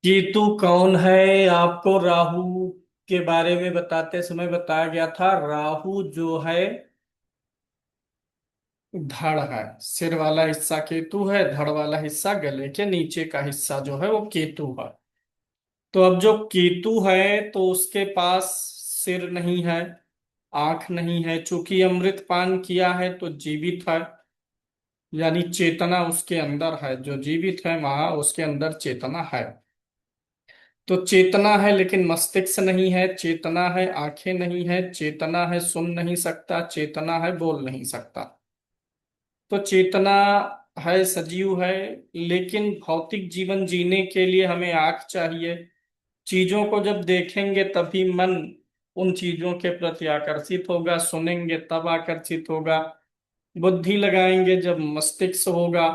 केतु कौन है? आपको राहु के बारे में बताते समय बताया गया था। राहु जो है धड़ है। सिर वाला हिस्सा केतु है, धड़ वाला हिस्सा गले के नीचे का हिस्सा जो है वो केतु है। तो अब जो केतु है तो उसके पास सिर नहीं है, आंख नहीं है। चूंकि अमृत पान किया है तो जीवित है, यानी चेतना उसके अंदर है। जो जीवित है वहां उसके अंदर चेतना है। तो चेतना है लेकिन मस्तिष्क नहीं है। चेतना है, आंखें नहीं है। चेतना है, सुन नहीं सकता। चेतना है, बोल नहीं सकता। तो चेतना है, सजीव है। लेकिन भौतिक जीवन जीने के लिए हमें आंख चाहिए। चीजों को जब देखेंगे तभी मन उन चीजों के प्रति आकर्षित होगा। सुनेंगे तब आकर्षित होगा। बुद्धि लगाएंगे जब मस्तिष्क होगा।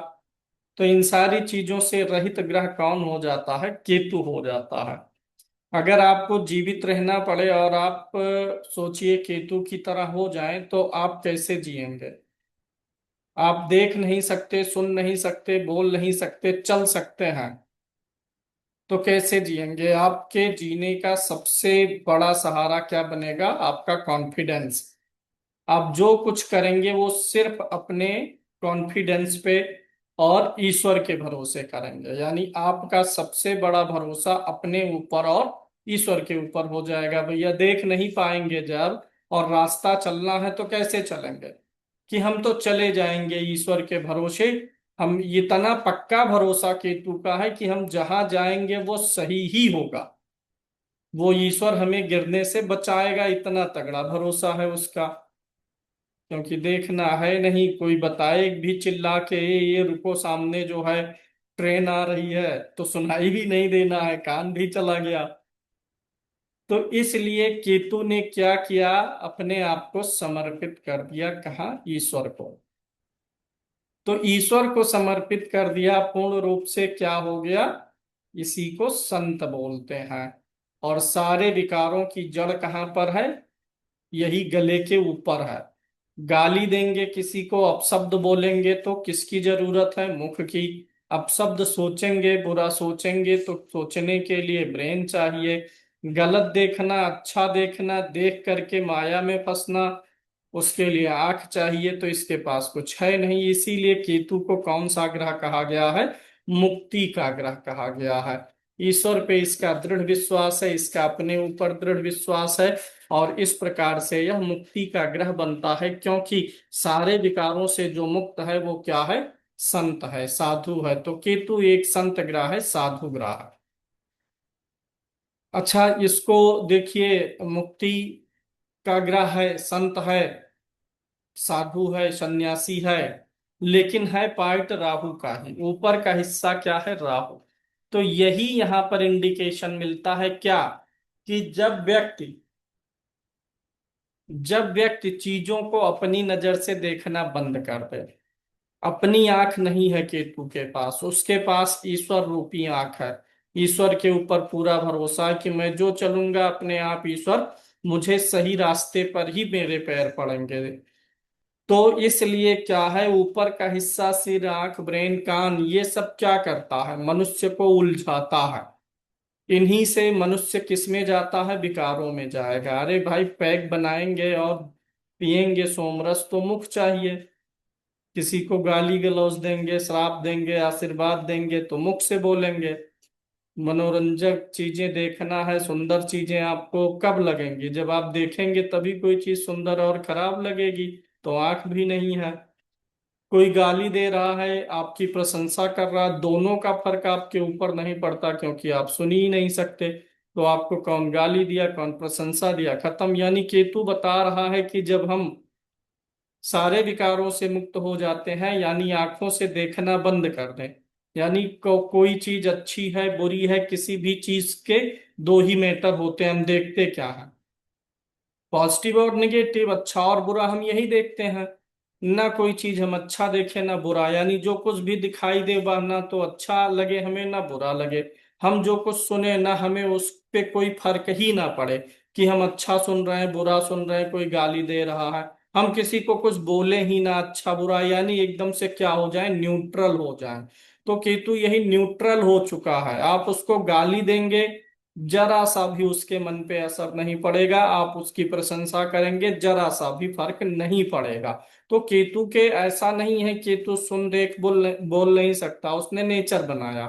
तो इन सारी चीजों से रहित ग्रह कौन हो जाता है? केतु हो जाता है। अगर आपको जीवित रहना पड़े और आप सोचिए केतु की तरह हो जाएं तो आप कैसे जिएंगे? आप देख नहीं सकते, सुन नहीं सकते, बोल नहीं सकते, चल सकते हैं तो कैसे जिएंगे? आपके जीने का सबसे बड़ा सहारा क्या बनेगा? आपका कॉन्फिडेंस। आप जो कुछ करेंगे वो सिर्फ अपने कॉन्फिडेंस पे और ईश्वर के भरोसे करेंगे। यानी आपका सबसे बड़ा भरोसा अपने ऊपर और ईश्वर के ऊपर हो जाएगा। भैया देख नहीं पाएंगे जब और रास्ता चलना है तो कैसे चलेंगे? कि हम तो चले जाएंगे ईश्वर के भरोसे। हम इतना पक्का भरोसा केतु का है कि हम जहां जाएंगे वो सही ही होगा। वो ईश्वर हमें गिरने से बचाएगा, इतना तगड़ा भरोसा है उसका। क्योंकि देखना है नहीं, कोई बताए भी चिल्ला के ये रुको सामने जो है ट्रेन आ रही है, तो सुनाई भी नहीं देना है, कान भी चला गया। तो इसलिए केतु ने क्या किया? अपने आप को समर्पित कर दिया। कहाँ? ईश्वर को। तो ईश्वर को समर्पित कर दिया पूर्ण रूप से, क्या हो गया? इसी को संत बोलते हैं। और सारे विकारों की जड़ कहाँ पर है? यही गले के ऊपर है। गाली देंगे किसी को, अपशब्द बोलेंगे तो किसकी जरूरत है? मुख की। अपशब्द सोचेंगे, बुरा सोचेंगे तो सोचने के लिए ब्रेन चाहिए। गलत देखना, अच्छा देखना, देख करके माया में फंसना, उसके लिए आंख चाहिए। तो इसके पास कुछ है नहीं। इसीलिए केतु को कौन सा ग्रह कहा गया है? मुक्ति का ग्रह कहा गया है। ईश्वर पे इसका दृढ़ विश्वास है, इसका अपने ऊपर दृढ़ विश्वास है। और इस प्रकार से यह मुक्ति का ग्रह बनता है, क्योंकि सारे विकारों से जो मुक्त है वो क्या है? संत है, साधु है। तो केतु एक संत ग्रह है, साधु ग्रह है। अच्छा, इसको देखिए। मुक्ति का ग्रह है, संत है, साधु है, सन्यासी है। लेकिन है पार्ट राहु का ही। ऊपर का हिस्सा क्या है? राहु। तो यही यहां पर इंडिकेशन मिलता है क्या? कि जब व्यक्ति चीजों को अपनी नजर से देखना बंद कर दे। अपनी आंख नहीं है केतु के पास, उसके पास ईश्वर रूपी आंख है। ईश्वर के ऊपर पूरा भरोसा है कि मैं जो चलूंगा अपने आप ईश्वर मुझे सही रास्ते पर ही मेरे पैर पड़ेंगे। तो इसलिए क्या है, ऊपर का हिस्सा सिर, आंख, ब्रेन, कान, ये सब क्या करता है? मनुष्य को उलझाता है। इन्हीं से मनुष्य किस में जाता है? विकारों में जाएगा। अरे भाई, पैक बनाएंगे और पिएंगे सोमरस तो मुख चाहिए। किसी को गाली गलौज देंगे, श्राप देंगे, आशीर्वाद देंगे तो मुख से बोलेंगे। मनोरंजक चीजें देखना है, सुंदर चीजें आपको कब लगेंगी? जब आप देखेंगे तभी कोई चीज सुंदर और खराब लगेगी। तो आंख भी नहीं है। कोई गाली दे रहा है, आपकी प्रशंसा कर रहा है, दोनों का फर्क आपके ऊपर नहीं पड़ता, क्योंकि आप सुन ही नहीं सकते। तो आपको कौन गाली दिया, कौन प्रशंसा दिया, खत्म। यानी केतु बता रहा है कि जब हम सारे विकारों से मुक्त हो जाते हैं, यानी आंखों से देखना बंद कर दें। यानी कोई चीज अच्छी है, बुरी है, किसी भी चीज के दो ही मैटर होते हैं। हम देखते क्या है? पॉजिटिव और निगेटिव, अच्छा और बुरा, हम यही देखते हैं। ना कोई चीज हम अच्छा देखें ना बुरा। यानी जो कुछ भी दिखाई दे वह ना तो अच्छा लगे हमें ना बुरा लगे। हम जो कुछ सुने ना हमें उस पे कोई फर्क ही ना पड़े कि हम अच्छा सुन रहे हैं, बुरा सुन रहे हैं, कोई गाली दे रहा है। हम किसी को कुछ बोले ही ना, अच्छा बुरा, यानी एकदम से क्या हो जाए? न्यूट्रल हो जाए। तो केतु यही न्यूट्रल हो चुका है। आप उसको गाली देंगे, जरा सा भी उसके मन पे असर नहीं पड़ेगा। आप उसकी प्रशंसा करेंगे, जरा सा भी फर्क नहीं पड़ेगा। तो केतु के ऐसा नहीं है, केतु सुन देख बोल नहीं सकता। उसने नेचर बनाया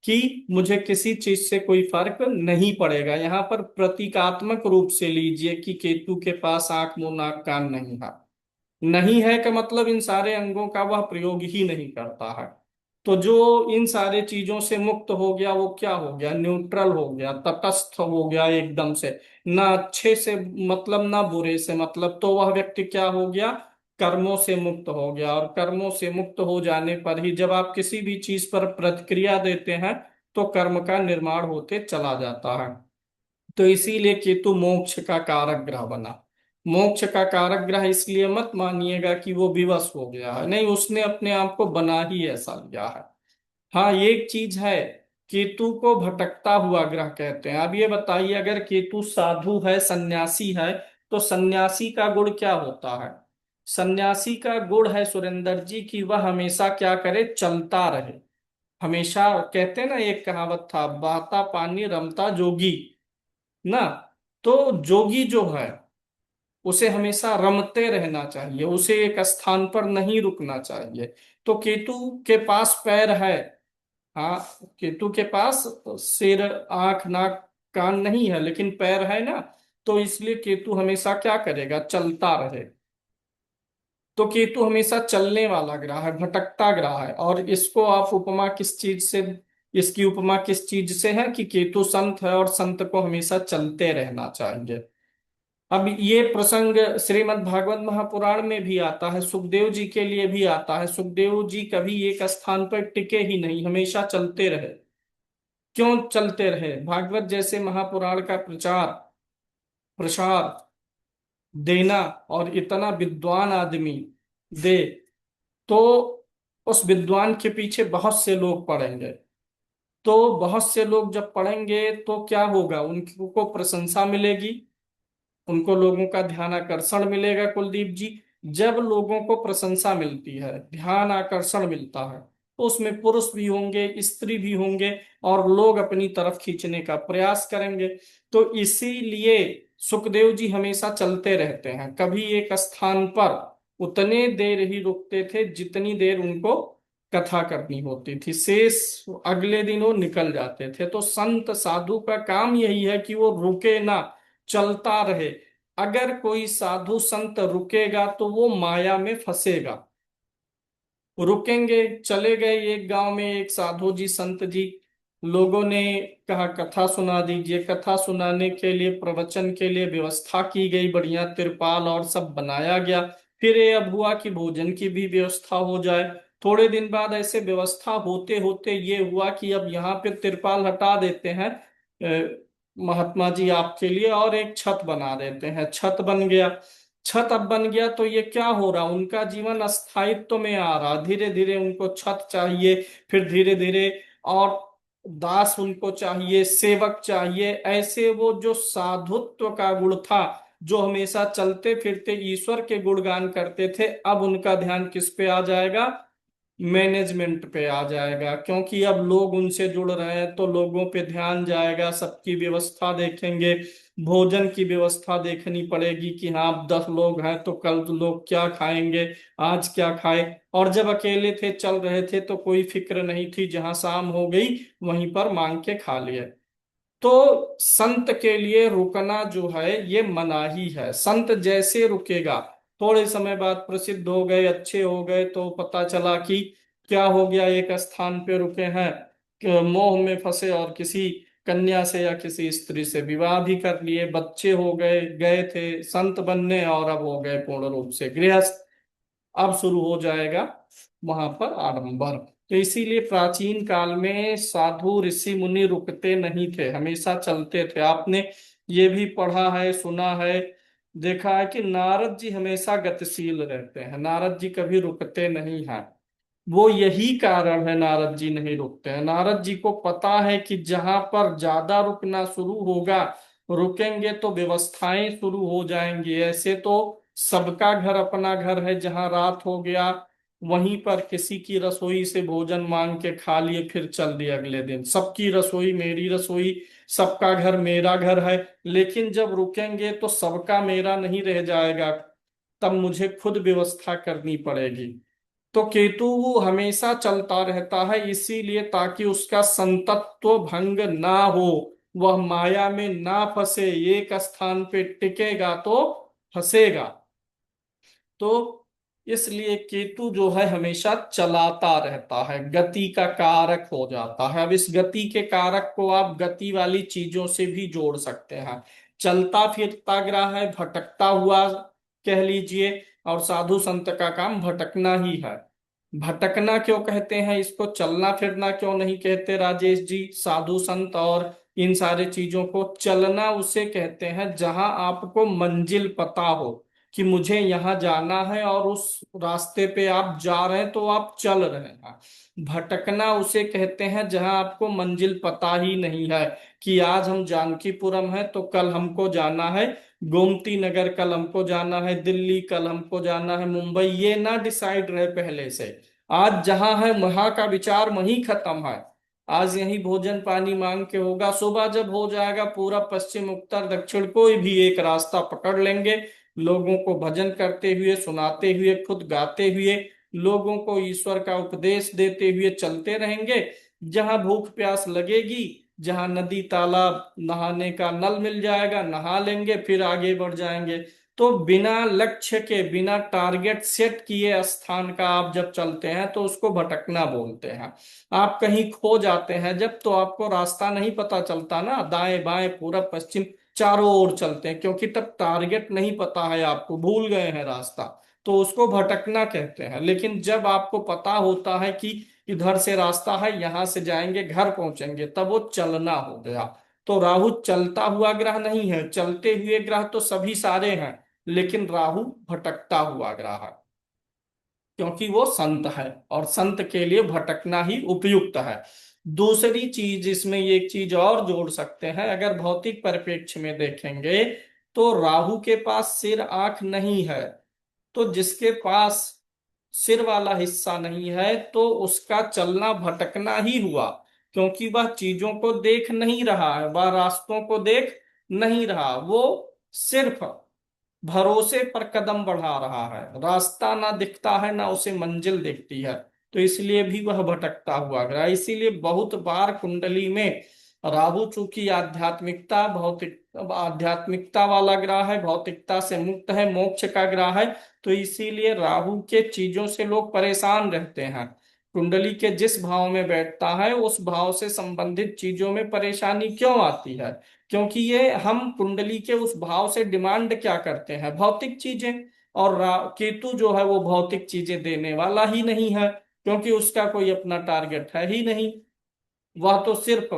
कि मुझे किसी चीज से कोई फर्क नहीं पड़ेगा। यहाँ पर प्रतीकात्मक रूप से लीजिए कि केतु के पास आंख मुंह नाक कान नहीं है। नहीं है का मतलब इन सारे अंगों का वह प्रयोग ही नहीं करता है। तो जो इन सारे चीजों से मुक्त हो गया, वो क्या हो गया? न्यूट्रल हो गया, तटस्थ हो गया एकदम से। ना अच्छे से मतलब, ना बुरे से मतलब। तो वह व्यक्ति क्या हो गया? कर्मों से मुक्त हो गया। और कर्मों से मुक्त हो जाने पर ही जब आप किसी भी चीज पर प्रतिक्रिया देते हैं, तो कर्म का निर्माण होते चला जाता है। तो इसीलिए केतु मोक्ष का कारक ग्रह बना। मोक्ष का कारक ग्रह इसलिए मत मानिएगा कि वो विवश हो गया है, नहीं, उसने अपने आप को बना ही ऐसा लिया है। हाँ, एक चीज है, केतु को भटकता हुआ ग्रह कहते हैं। अब ये बताइए, अगर केतु साधु है, सन्यासी है, तो सन्यासी का गुण क्या होता है? सन्यासी का गुण है सुरेंद्र जी की वह हमेशा क्या करे? चलता रहे। हमेशा, कहते हैं ना, एक कहावत था, बहता पानी रमता जोगी, ना। तो जोगी जो है, उसे हमेशा रमते रहना चाहिए, उसे एक स्थान पर नहीं रुकना चाहिए। तो केतु के पास पैर है। हाँ, केतु के पास सिर, आंख, नाक, कान नहीं है, लेकिन पैर है ना। तो इसलिए केतु हमेशा क्या करेगा? चलता रहे। तो केतु हमेशा चलने वाला ग्रह है, भटकता ग्रह है। और इसको आप उपमा किस चीज से, इसकी उपमा किस चीज से है कि केतु संत है, और संत को हमेशा चलते रहना चाहिए। अब ये प्रसंग श्रीमद् भागवत महापुराण में भी आता है, सुखदेव जी के लिए भी आता है। सुखदेव जी कभी एक स्थान पर टिके ही नहीं, हमेशा चलते रहे। क्यों चलते रहे? भागवत जैसे महापुराण का प्रचार प्रसार देना, और इतना विद्वान आदमी दे, तो उस विद्वान के पीछे बहुत से लोग पढ़ेंगे। तो बहुत से लोग जब पढ़ेंगे तो क्या होगा? उनको प्रशंसा मिलेगी, उनको लोगों का ध्यान आकर्षण मिलेगा। कुलदीप जी, जब लोगों को प्रशंसा मिलती है, ध्यान आकर्षण मिलता है, तो उसमें पुरुष भी होंगे, स्त्री भी होंगे, और लोग अपनी तरफ खींचने का प्रयास करेंगे। तो इसीलिए सुखदेव जी हमेशा चलते रहते हैं। कभी एक स्थान पर उतने देर ही रुकते थे जितनी देर उनको कथा करनी होती थी। शेष अगले दिन वो निकल जाते थे। तो संत साधु का काम यही है कि वो रुके ना, चलता रहे। अगर कोई साधु संत रुकेगा तो वो माया में फंसेगा। रुकेंगे, चले गए एक गांव में एक साधु जी, संत जी, लोगों ने कहा कथा सुना दीजिए। कथा सुनाने के लिए, प्रवचन के लिए व्यवस्था की गई, बढ़िया तिरपाल और सब बनाया गया। फिर ये अब हुआ कि भोजन की भी व्यवस्था हो जाए। थोड़े दिन बाद ऐसे व्यवस्था होते होते ये हुआ कि अब यहाँ पे तिरपाल हटा देते हैं, महात्मा जी आपके लिए, और एक छत बना देते हैं। छत बन गया। छत अब बन गया तो ये क्या हो रहा? उनका जीवन अस्थायित्व में आ रहा। धीरे धीरे उनको छत चाहिए, फिर धीरे धीरे और दास उनको चाहिए, सेवक चाहिए। ऐसे वो जो साधुत्व का गुण था, जो हमेशा चलते फिरते ईश्वर के गुणगान करते थे, अब उनका ध्यान किस पे आ जाएगा? मैनेजमेंट पे आ जाएगा। क्योंकि अब लोग उनसे जुड़ रहे हैं, तो लोगों पे ध्यान जाएगा, सबकी व्यवस्था देखेंगे। भोजन की व्यवस्था देखनी पड़ेगी कि हाँ, अब 10 लोग हैं तो कल लोग क्या खाएंगे, आज क्या खाए। और जब अकेले थे, चल रहे थे, तो कोई फिक्र नहीं थी, जहां शाम हो गई वहीं पर मांग के खा लिए। तो संत के लिए रुकना जो है ये मनाही है। संत जैसे रुकेगा, थोड़े समय बाद प्रसिद्ध हो गए, अच्छे हो गए, तो पता चला कि क्या हो गया, एक स्थान पे रुके हैं, कि मोह में फंसे और किसी कन्या से या किसी स्त्री से विवाह भी कर लिए, बच्चे हो गए, गए थे संत बनने, और अब हो गए पूर्ण रूप से गृहस्थ। अब शुरू हो जाएगा वहां पर आडंबर। तो इसीलिए प्राचीन काल में साधु ऋषि मुनि रुकते नहीं थे, हमेशा चलते थे। आपने ये भी पढ़ा है, सुना है, देखा है कि नारद जी हमेशा गतिशील रहते हैं। नारद जी कभी रुकते नहीं हैं। वो यही कारण है नारद जी नहीं रुकते हैं। नारद जी को पता है कि जहां पर ज्यादा रुकना शुरू होगा, रुकेंगे तो व्यवस्थाएं शुरू हो जाएंगी। ऐसे तो सबका घर अपना घर है, जहां रात हो गया, वहीं पर किसी की रसोई से भोजन मांग के खा लिए, फिर चल दिए अगले दिन। सबकी रसोई मेरी रसोई, सबका घर मेरा घर है, लेकिन जब रुकेंगे तो सबका मेरा नहीं रह जाएगा, तब मुझे खुद व्यवस्था करनी पड़ेगी। तो केतु वो हमेशा चलता रहता है, इसीलिए ताकि उसका संतत्व भंग ना हो, वह माया में ना फंसे, एक स्थान पे टिकेगा तो फंसेगा। तो इसलिए केतु जो है हमेशा चलाता रहता है, गति का कारक हो जाता है। अब इस गति के कारक को आप गति वाली चीजों से भी जोड़ सकते हैं। चलता फिरता ग्रह है, भटकता हुआ कह लीजिए, और साधु संत का काम भटकना ही है। भटकना क्यों कहते हैं इसको, चलना फिरना क्यों नहीं कहते राजेश जी? साधु संत और इन सारे चीजों को चलना उसे कहते हैं जहां आपको मंजिल पता हो कि मुझे यहाँ जाना है, और उस रास्ते पे आप जा रहे हैं तो आप चल रहे हैं। भटकना उसे कहते हैं जहां आपको मंजिल पता ही नहीं है, कि आज हम जानकीपुरम है तो कल हमको जाना है गोमती नगर, कल हमको जाना है दिल्ली, कल हमको जाना है मुंबई, ये ना डिसाइड रहे पहले से। आज जहां है वहां का विचार वहीं खत्म है। आज यही भोजन पानी मांग के होगा, सुबह जब हो जाएगा पूरा पश्चिम उत्तर दक्षिण कोई भी एक रास्ता पकड़ लेंगे, लोगों को भजन करते हुए, सुनाते हुए, खुद गाते हुए, लोगों को ईश्वर का उपदेश देते हुए चलते रहेंगे। जहां भूख प्यास लगेगी, जहां नदी तालाब नहाने का नल मिल जाएगा, नहा लेंगे, फिर आगे बढ़ जाएंगे। तो बिना लक्ष्य के, बिना टारगेट सेट किए स्थान का आप जब चलते हैं तो उसको भटकना बोलते हैं। आप कहीं खो जाते हैं जब, तो आपको रास्ता नहीं पता चलता ना, दाएं बाएं पूरब पश्चिम चारों ओर चलते हैं, क्योंकि तब टारगेट नहीं पता है आपको, भूल गए हैं रास्ता, तो उसको भटकना कहते हैं। लेकिन जब आपको पता होता है कि इधर से रास्ता है, यहां से जाएंगे घर पहुंचेंगे, तब वो चलना हो गया। तो राहु चलता हुआ ग्रह नहीं है, चलते हुए ग्रह तो सभी सारे हैं, लेकिन राहु भटकता हुआ ग्रह है, क्योंकि वो संत है, और संत के लिए भटकना ही उपयुक्त है। दूसरी चीज इसमें एक चीज और जोड़ सकते हैं, अगर भौतिक परिप्रेक्ष्य में देखेंगे तो राहु के पास सिर आंख नहीं है। तो जिसके पास सिर वाला हिस्सा नहीं है तो उसका चलना भटकना ही हुआ, क्योंकि वह चीजों को देख नहीं रहा है, वह रास्तों को देख नहीं रहा, वो सिर्फ भरोसे पर कदम बढ़ा रहा है, रास्ता ना दिखता है ना उसे मंजिल दिखती है, तो इसलिए भी वह भटकता हुआ ग्रह। इसीलिए बहुत बार कुंडली में राहु चूंकि आध्यात्मिकता भौतिक आध्यात्मिकता वाला ग्रह है, भौतिकता से मुक्त है, मोक्ष का ग्रह है, तो इसीलिए राहु के चीजों से लोग परेशान रहते हैं। कुंडली के जिस भाव में बैठता है उस भाव से संबंधित चीजों में परेशानी क्यों आती है, क्योंकि ये हम कुंडली के उस भाव से डिमांड क्या करते हैं, भौतिक चीजें। और केतु जो है वो भौतिक चीजें देने वाला ही नहीं है, क्योंकि उसका कोई अपना टारगेट है ही नहीं, वह तो सिर्फ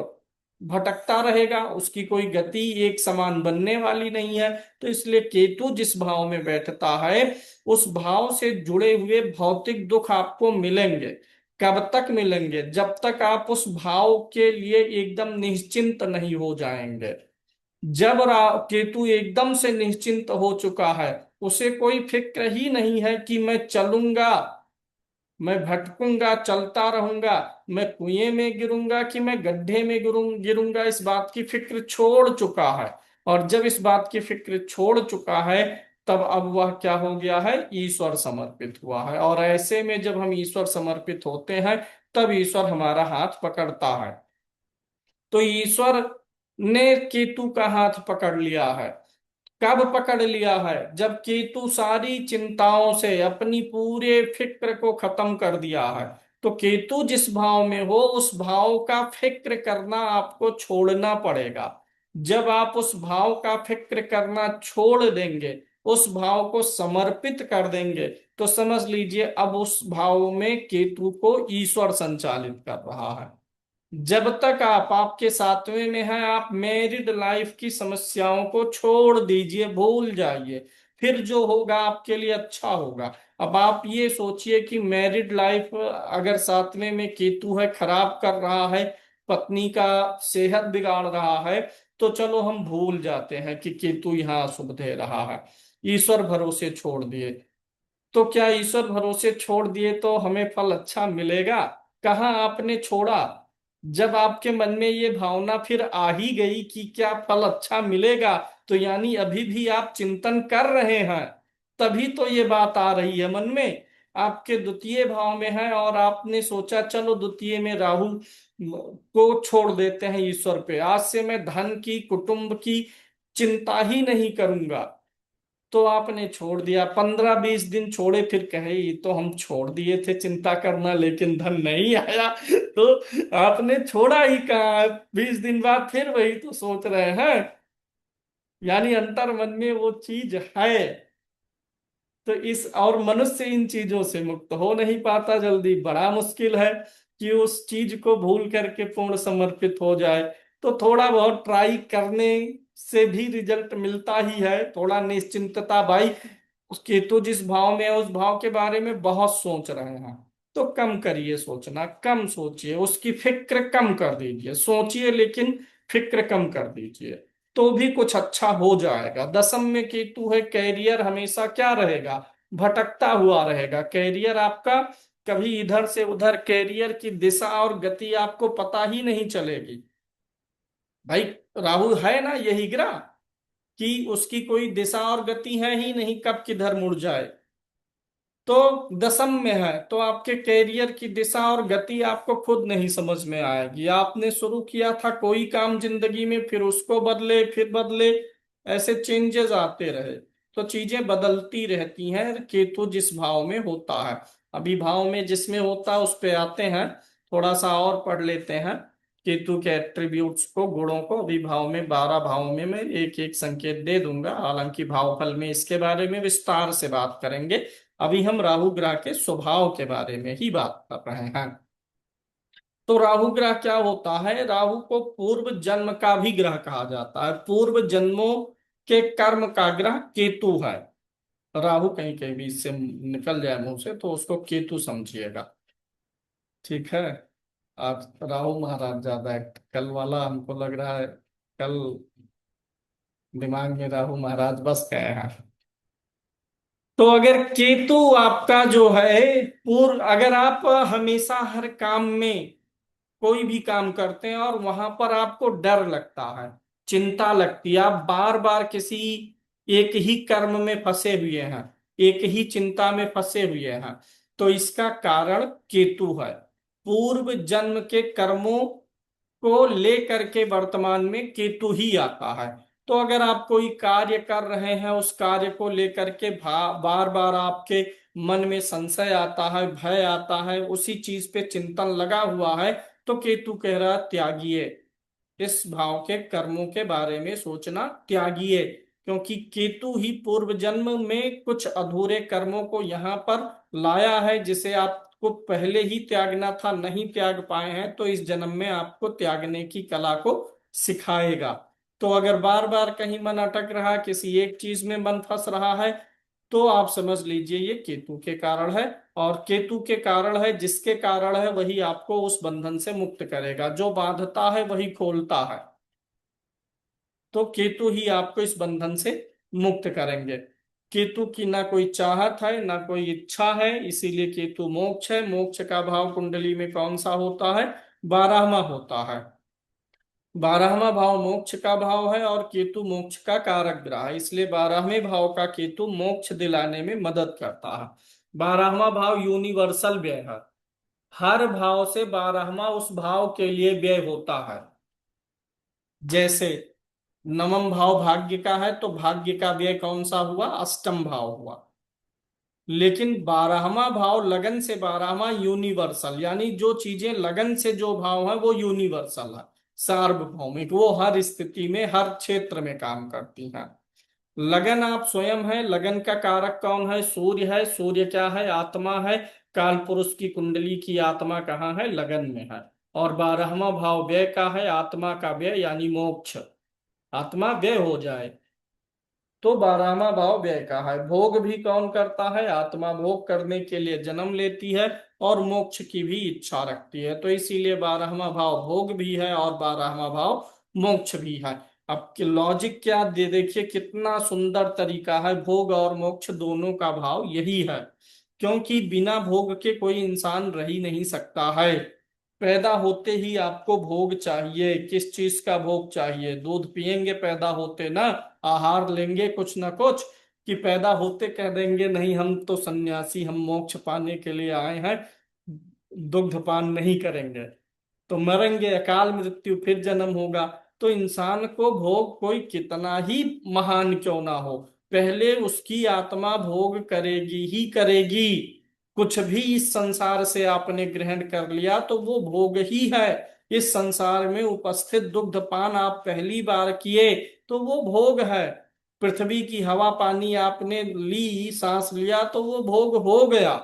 भटकता रहेगा, उसकी कोई गति एक समान बनने वाली नहीं है। तो इसलिए केतु जिस भाव में बैठता है उस भाव से जुड़े हुए भौतिक दुख आपको मिलेंगे। कब तक मिलेंगे? जब तक आप उस भाव के लिए एकदम निश्चिंत नहीं हो जाएंगे। जब केतु एकदम से निश्चिंत हो चुका है, उसे कोई फिक्र ही नहीं है कि मैं चलूंगा, मैं भटकूंगा, चलता रहूंगा, मैं कुएं में गिरूंगा कि मैं गड्ढे में गिरूंगा, इस बात की फिक्र छोड़ चुका है। और जब इस बात की फिक्र छोड़ चुका है, तब अब वह क्या हो गया है? ईश्वर समर्पित हुआ है। और ऐसे में जब हम ईश्वर समर्पित होते हैं, तब ईश्वर हमारा हाथ पकड़ता है। तो ईश्वर ने केतु का हाथ पकड़ लिया है। कब पकड़ लिया है? जब केतु सारी चिंताओं से अपनी पूरे फिक्र को खत्म कर दिया है। तो केतु जिस भाव में हो उस भाव का फिक्र करना आपको छोड़ना पड़ेगा। जब आप उस भाव का फिक्र करना छोड़ देंगे, उस भाव को समर्पित कर देंगे, तो समझ लीजिए अब उस भाव में केतु को ईश्वर संचालित कर रहा है। जब तक आप आपके सातवें में हैं, आप मैरिड लाइफ की समस्याओं को छोड़ दीजिए, भूल जाइए, फिर जो होगा आपके लिए अच्छा होगा। अब आप ये सोचिए कि मैरिड लाइफ अगर सातवें में केतु है, खराब कर रहा है, पत्नी का सेहत बिगाड़ रहा है, तो चलो हम भूल जाते हैं कि केतु यहाँ शुभ दे रहा है, ईश्वर भरोसे छोड़ दिए। तो क्या ईश्वर भरोसे छोड़ दिए तो हमें फल अच्छा मिलेगा? कहाँ आपने छोड़ा? जब आपके मन में ये भावना फिर आ ही गई कि क्या फल अच्छा मिलेगा, तो यानी अभी भी आप चिंतन कर रहे हैं, तभी तो ये बात आ रही है मन में। आपके द्वितीय भाव में है और आपने सोचा चलो द्वितीय में राहु को छोड़ देते हैं ईश्वर पे, आज से मैं धन की कुटुंब की चिंता ही नहीं करूंगा। तो आपने छोड़ दिया, 15-20 दिन छोड़े, फिर कहे ये तो हम छोड़ दिए थे चिंता करना लेकिन धन नहीं आया। तो आपने छोड़ा ही कहाँ, 20 दिन बाद फिर वही तो सोच रहे हैं। यानी अंतर मन में वो चीज है। तो इस और मनुष्य इन चीजों से मुक्त हो नहीं पाता जल्दी, बड़ा मुश्किल है कि उस चीज को भूल करके पूर्ण समर्पित हो जाए। तो थोड़ा बहुत ट्राई करने से भी रिजल्ट मिलता ही है। थोड़ा निश्चिंतता भाई, उस केतु जिस भाव में है उस भाव के बारे में बहुत सोच रहे हैं, तो कम करिए सोचना, कम सोचिए, उसकी फिक्र कम कर दीजिए, सोचिए लेकिन फिक्र कम कर दीजिए, तो भी कुछ अच्छा हो जाएगा। दसम में केतु है, कैरियर हमेशा क्या रहेगा, भटकता हुआ रहेगा कैरियर आपका। कभी इधर से उधर कैरियर की दिशा और गति आपको पता ही नहीं चलेगी भाई। राहु है ना यही ग्रह कि उसकी कोई दिशा और गति है ही नहीं, कब किधर मुड़ जाए। तो दसम में है तो आपके कैरियर की दिशा और गति आपको खुद नहीं समझ में आएगी। आपने शुरू किया था कोई काम जिंदगी में, फिर उसको बदले, फिर बदले, ऐसे चेंजेस आते रहे। तो चीजें बदलती रहती हैं, केतु जिस भाव में होता है। अभी भाव में जिसमें होता है उस पे आते हैं, थोड़ा सा और पढ़ लेते हैं केतु के एट्रीब्यूट्स को, गुणों को। अभी भाव में 12 भाव में मैं एक एक संकेत दे दूंगा, हालांकि भावफल में इसके बारे में विस्तार से बात करेंगे। अभी हम राहु ग्रह के स्वभाव के बारे में ही बात कर रहे हैं। तो राहु ग्रह क्या होता है, राहु को पूर्व जन्म का भी ग्रह कहा जाता है, पूर्व जन्मों के कर्म का ग्रह केतु है। राहु कहीं कहीं भी इससे निकल जाए मुंह से तो उसको केतु समझिएगा, ठीक है। आज राहु महाराज ज्यादा कल वाला हमको लग रहा है, कल दिमाग में राहु महाराज बस गए हैं। तो अगर केतु आपका जो है पूर्व, अगर आप हमेशा हर काम में कोई भी काम करते हैं और वहां पर आपको डर लगता है, चिंता लगती है, आप बार बार किसी एक ही कर्म में फंसे हुए हैं, एक ही चिंता में फंसे हुए हैं, तो इसका कारण केतु है। पूर्व जन्म के कर्मों को लेकर के वर्तमान में केतु ही आता है। तो अगर आप कोई कार्य कर रहे हैं, उस कार्य को लेकर के बार बार आपके मन में संशय आता है, भय आता है, उसी चीज पे चिंतन लगा हुआ है, तो केतु कह रहा है त्यागिए, इस भाव के कर्मों के बारे में सोचना त्यागिए। क्योंकि केतु ही पूर्व जन्म में कुछ अधूरे कर्मों को यहाँ पर लाया है, जिसे आपको पहले ही त्यागना था, नहीं त्याग पाए हैं, तो इस जन्म में आपको त्यागने की कला को सिखाएगा। तो अगर बार बार कहीं मन अटक रहा, किसी एक चीज में मन फंस रहा है, तो आप समझ लीजिए ये केतु के कारण है। और केतु के कारण है, जिसके कारण है वही आपको उस बंधन से मुक्त करेगा, जो बांधता है वही खोलता है। तो केतु ही आपको इस बंधन से मुक्त करेंगे। केतु की ना कोई चाहत है ना कोई इच्छा है, इसीलिए केतु मोक्ष है। मोक्ष का भाव कुंडली में कौन सा होता है, 12वां होता है। 12वां भाव मोक्ष का भाव है और केतु मोक्ष का कारक ग्रह है, इसलिए 12वें भाव का केतु मोक्ष दिलाने में मदद करता है। 12वां भाव यूनिवर्सल व्यय है, हर भाव से 12वां उस भाव के लिए व्यय होता है। जैसे नवम भाव भाग्य का है तो भाग्य का व्यय कौन सा हुआ, अष्टम भाव हुआ। लेकिन 12वां भाव लगन से 12वां यूनिवर्सल, यानी जो चीजें लगन से जो भाव है वो यूनिवर्सल है, सार्वभौमिक, वो हर स्थिति में हर क्षेत्र में काम करती हैं। लगन आप स्वयं है, लगन का कारक कौन है, सूर्य है। सूर्य क्या है, आत्मा है। काल पुरुष की कुंडली की आत्मा कहाँ है, लगन में है। और 12वां भाव व्यय का है, आत्मा का व्यय यानी मोक्ष, आत्मा व्यय हो जाए तो 12वां भाव व्यय का है। भोग भी कौन करता है, आत्मा भोग करने के लिए जन्म लेती है और मोक्ष की भी इच्छा रखती है, तो इसीलिए 12वां भाव भोग भी है और 12वां भाव मोक्ष भी है। अब लॉजिक क्या दे देखिए, कितना सुंदर तरीका है, भोग और मोक्ष दोनों का भाव यही है। क्योंकि बिना भोग के कोई इंसान रह ही नहीं सकता है। पैदा होते ही आपको भोग चाहिए। किस चीज का भोग चाहिए? दूध पिएंगे पैदा होते ना, आहार लेंगे कुछ ना कुछ, कि पैदा होते कह देंगे नहीं हम तो सन्यासी, हम मोक्ष पाने के लिए आए हैं, दुग्ध पान नहीं करेंगे, तो मरेंगे, अकाल मृत्यु, फिर जन्म होगा। तो इंसान को भोग कोई कितना ही महान क्यों ना हो, पहले उसकी आत्मा भोग करेगी ही करेगी। कुछ भी इस संसार से आपने ग्रहण कर लिया तो वो भोग ही है। इस संसार में उपस्थित दुग्ध पान आप पहली बार किए तो वो भोग है। पृथ्वी की हवा पानी आपने ली, सांस लिया, तो वो भोग हो गया।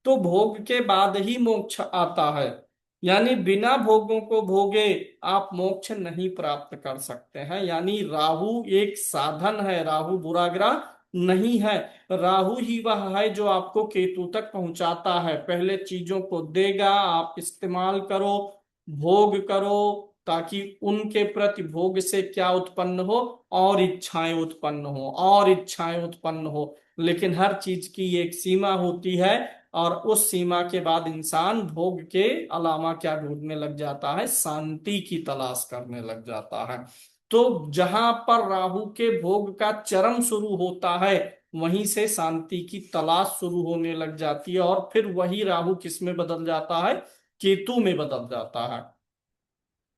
तो भोग के बाद ही मोक्ष आता है। यानी बिना भोगों को भोगे आप मोक्ष नहीं प्राप्त कर सकते हैं। यानी राहु एक साधन है, राहु बुरा ग्रह नहीं है। राहु ही वह है जो आपको केतु तक पहुंचाता है। पहले चीजों को देगा, आप इस्तेमाल करो, भोग करो, ताकि उनके प्रति भोग से क्या उत्पन्न हो, और इच्छाएं उत्पन्न हो, और इच्छाएं उत्पन्न हो। लेकिन हर चीज की एक सीमा होती है, और उस सीमा के बाद इंसान भोग के अलावा क्या ढूंढने लग जाता है? शांति की तलाश करने लग जाता है। तो जहां पर राहु के भोग का चरम शुरू होता है, वहीं से शांति की तलाश शुरू होने लग जाती है, और फिर वही राहु किस में बदल जाता है? केतु में बदल जाता है।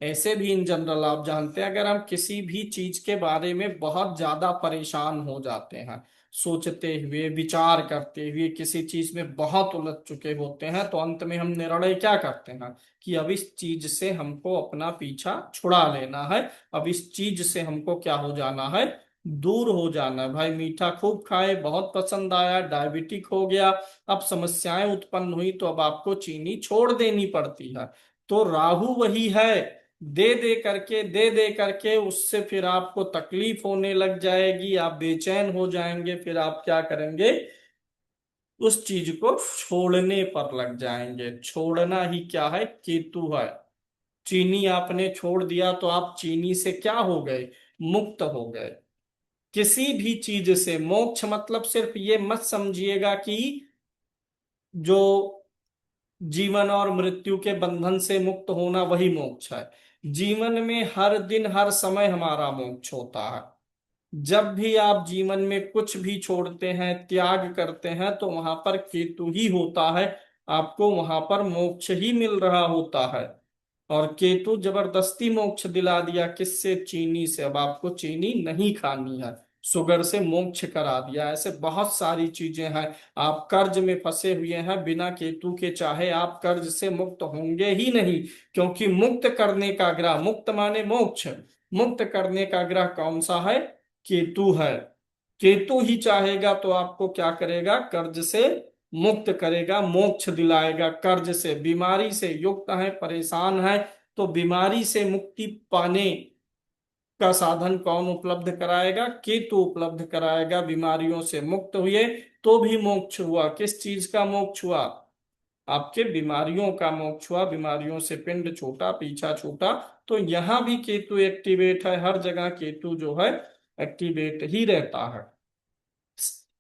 ऐसे भी इन जनरल आप जानते हैं, अगर हम किसी भी चीज के बारे में बहुत ज्यादा परेशान हो जाते हैं, सोचते हुए विचार करते हुए किसी चीज में बहुत उलझ चुके होते हैं, तो अंत में हम निर्णय क्या करते हैं कि अब इस चीज से हमको अपना पीछा छुड़ा लेना है। अब इस चीज से हमको क्या हो जाना है? दूर हो जाना है। भाई मीठा खूब खाए, बहुत पसंद आया, डायबिटिक हो गया, अब समस्याएं उत्पन्न हुई, तो अब आपको चीनी छोड़ देनी पड़ती है। तो राहु वही है, दे दे करके उससे फिर आपको तकलीफ होने लग जाएगी, आप बेचैन हो जाएंगे, फिर आप क्या करेंगे? उस चीज को छोड़ने पर लग जाएंगे। छोड़ना ही क्या है? केतु है। चीनी आपने छोड़ दिया तो आप चीनी से क्या हो गए? मुक्त हो गए। किसी भी चीज से मोक्ष मतलब सिर्फ ये मत समझिएगा कि जो जीवन और मृत्यु के बंधन से मुक्त होना वही मोक्ष है। जीवन में हर दिन हर समय हमारा मोक्ष होता है। जब भी आप जीवन में कुछ भी छोड़ते हैं, त्याग करते हैं, तो वहां पर केतु ही होता है। आपको वहां पर मोक्ष ही मिल रहा होता है। और केतु जबरदस्ती मोक्ष दिला दिया, किससे? चीनी से। अब आपको चीनी नहीं खानी है, शुगर से मोक्ष करा दिया। ऐसे बहुत सारी चीजें हैं। आप कर्ज में फंसे हुए हैं, बिना केतु के चाहे आप कर्ज से मुक्त होंगे ही नहीं। क्योंकि मुक्त करने का ग्रह, मुक्त माने मोक्ष, मुक्त करने का ग्रह कौन सा है? केतु है। केतु ही चाहेगा तो आपको क्या करेगा? कर्ज से मुक्त करेगा, मोक्ष दिलाएगा। कर्ज से, बीमारी से युक्त है, परेशान है, तो बीमारी से मुक्ति पाने का साधन कौन उपलब्ध कराएगा? केतु उपलब्ध कराएगा। बीमारियों से मुक्त हुए तो भी मोक्ष हुआ। किस चीज का मोक्ष हुआ? आपके बीमारियों का मोक्ष हुआ। बीमारियों से पिंड छूटा, पीछा छूटा। तो यहां भी केतु एक्टिवेट है, हर जगह केतु जो है एक्टिवेट ही रहता है।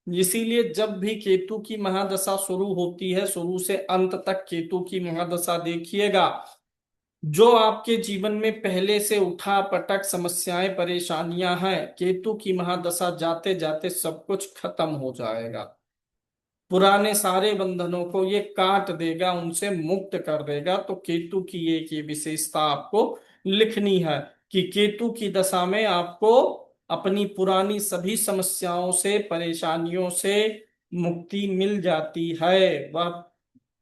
इसीलिए जब भी केतु की महादशा शुरू होती है, शुरू से अंत तक केतु की महादशा देखिएगा, जो आपके जीवन में पहले से उठा पटक समस्याएं परेशानियां हैं, केतु की महादशा जाते जाते सब कुछ खत्म हो जाएगा। पुराने सारे बंधनों को ये काट देगा, उनसे मुक्त कर देगा। तो केतु की एक ये विशेषता आपको लिखनी है कि केतु की दशा में आपको अपनी पुरानी सभी समस्याओं से, परेशानियों से मुक्ति मिल जाती है। वह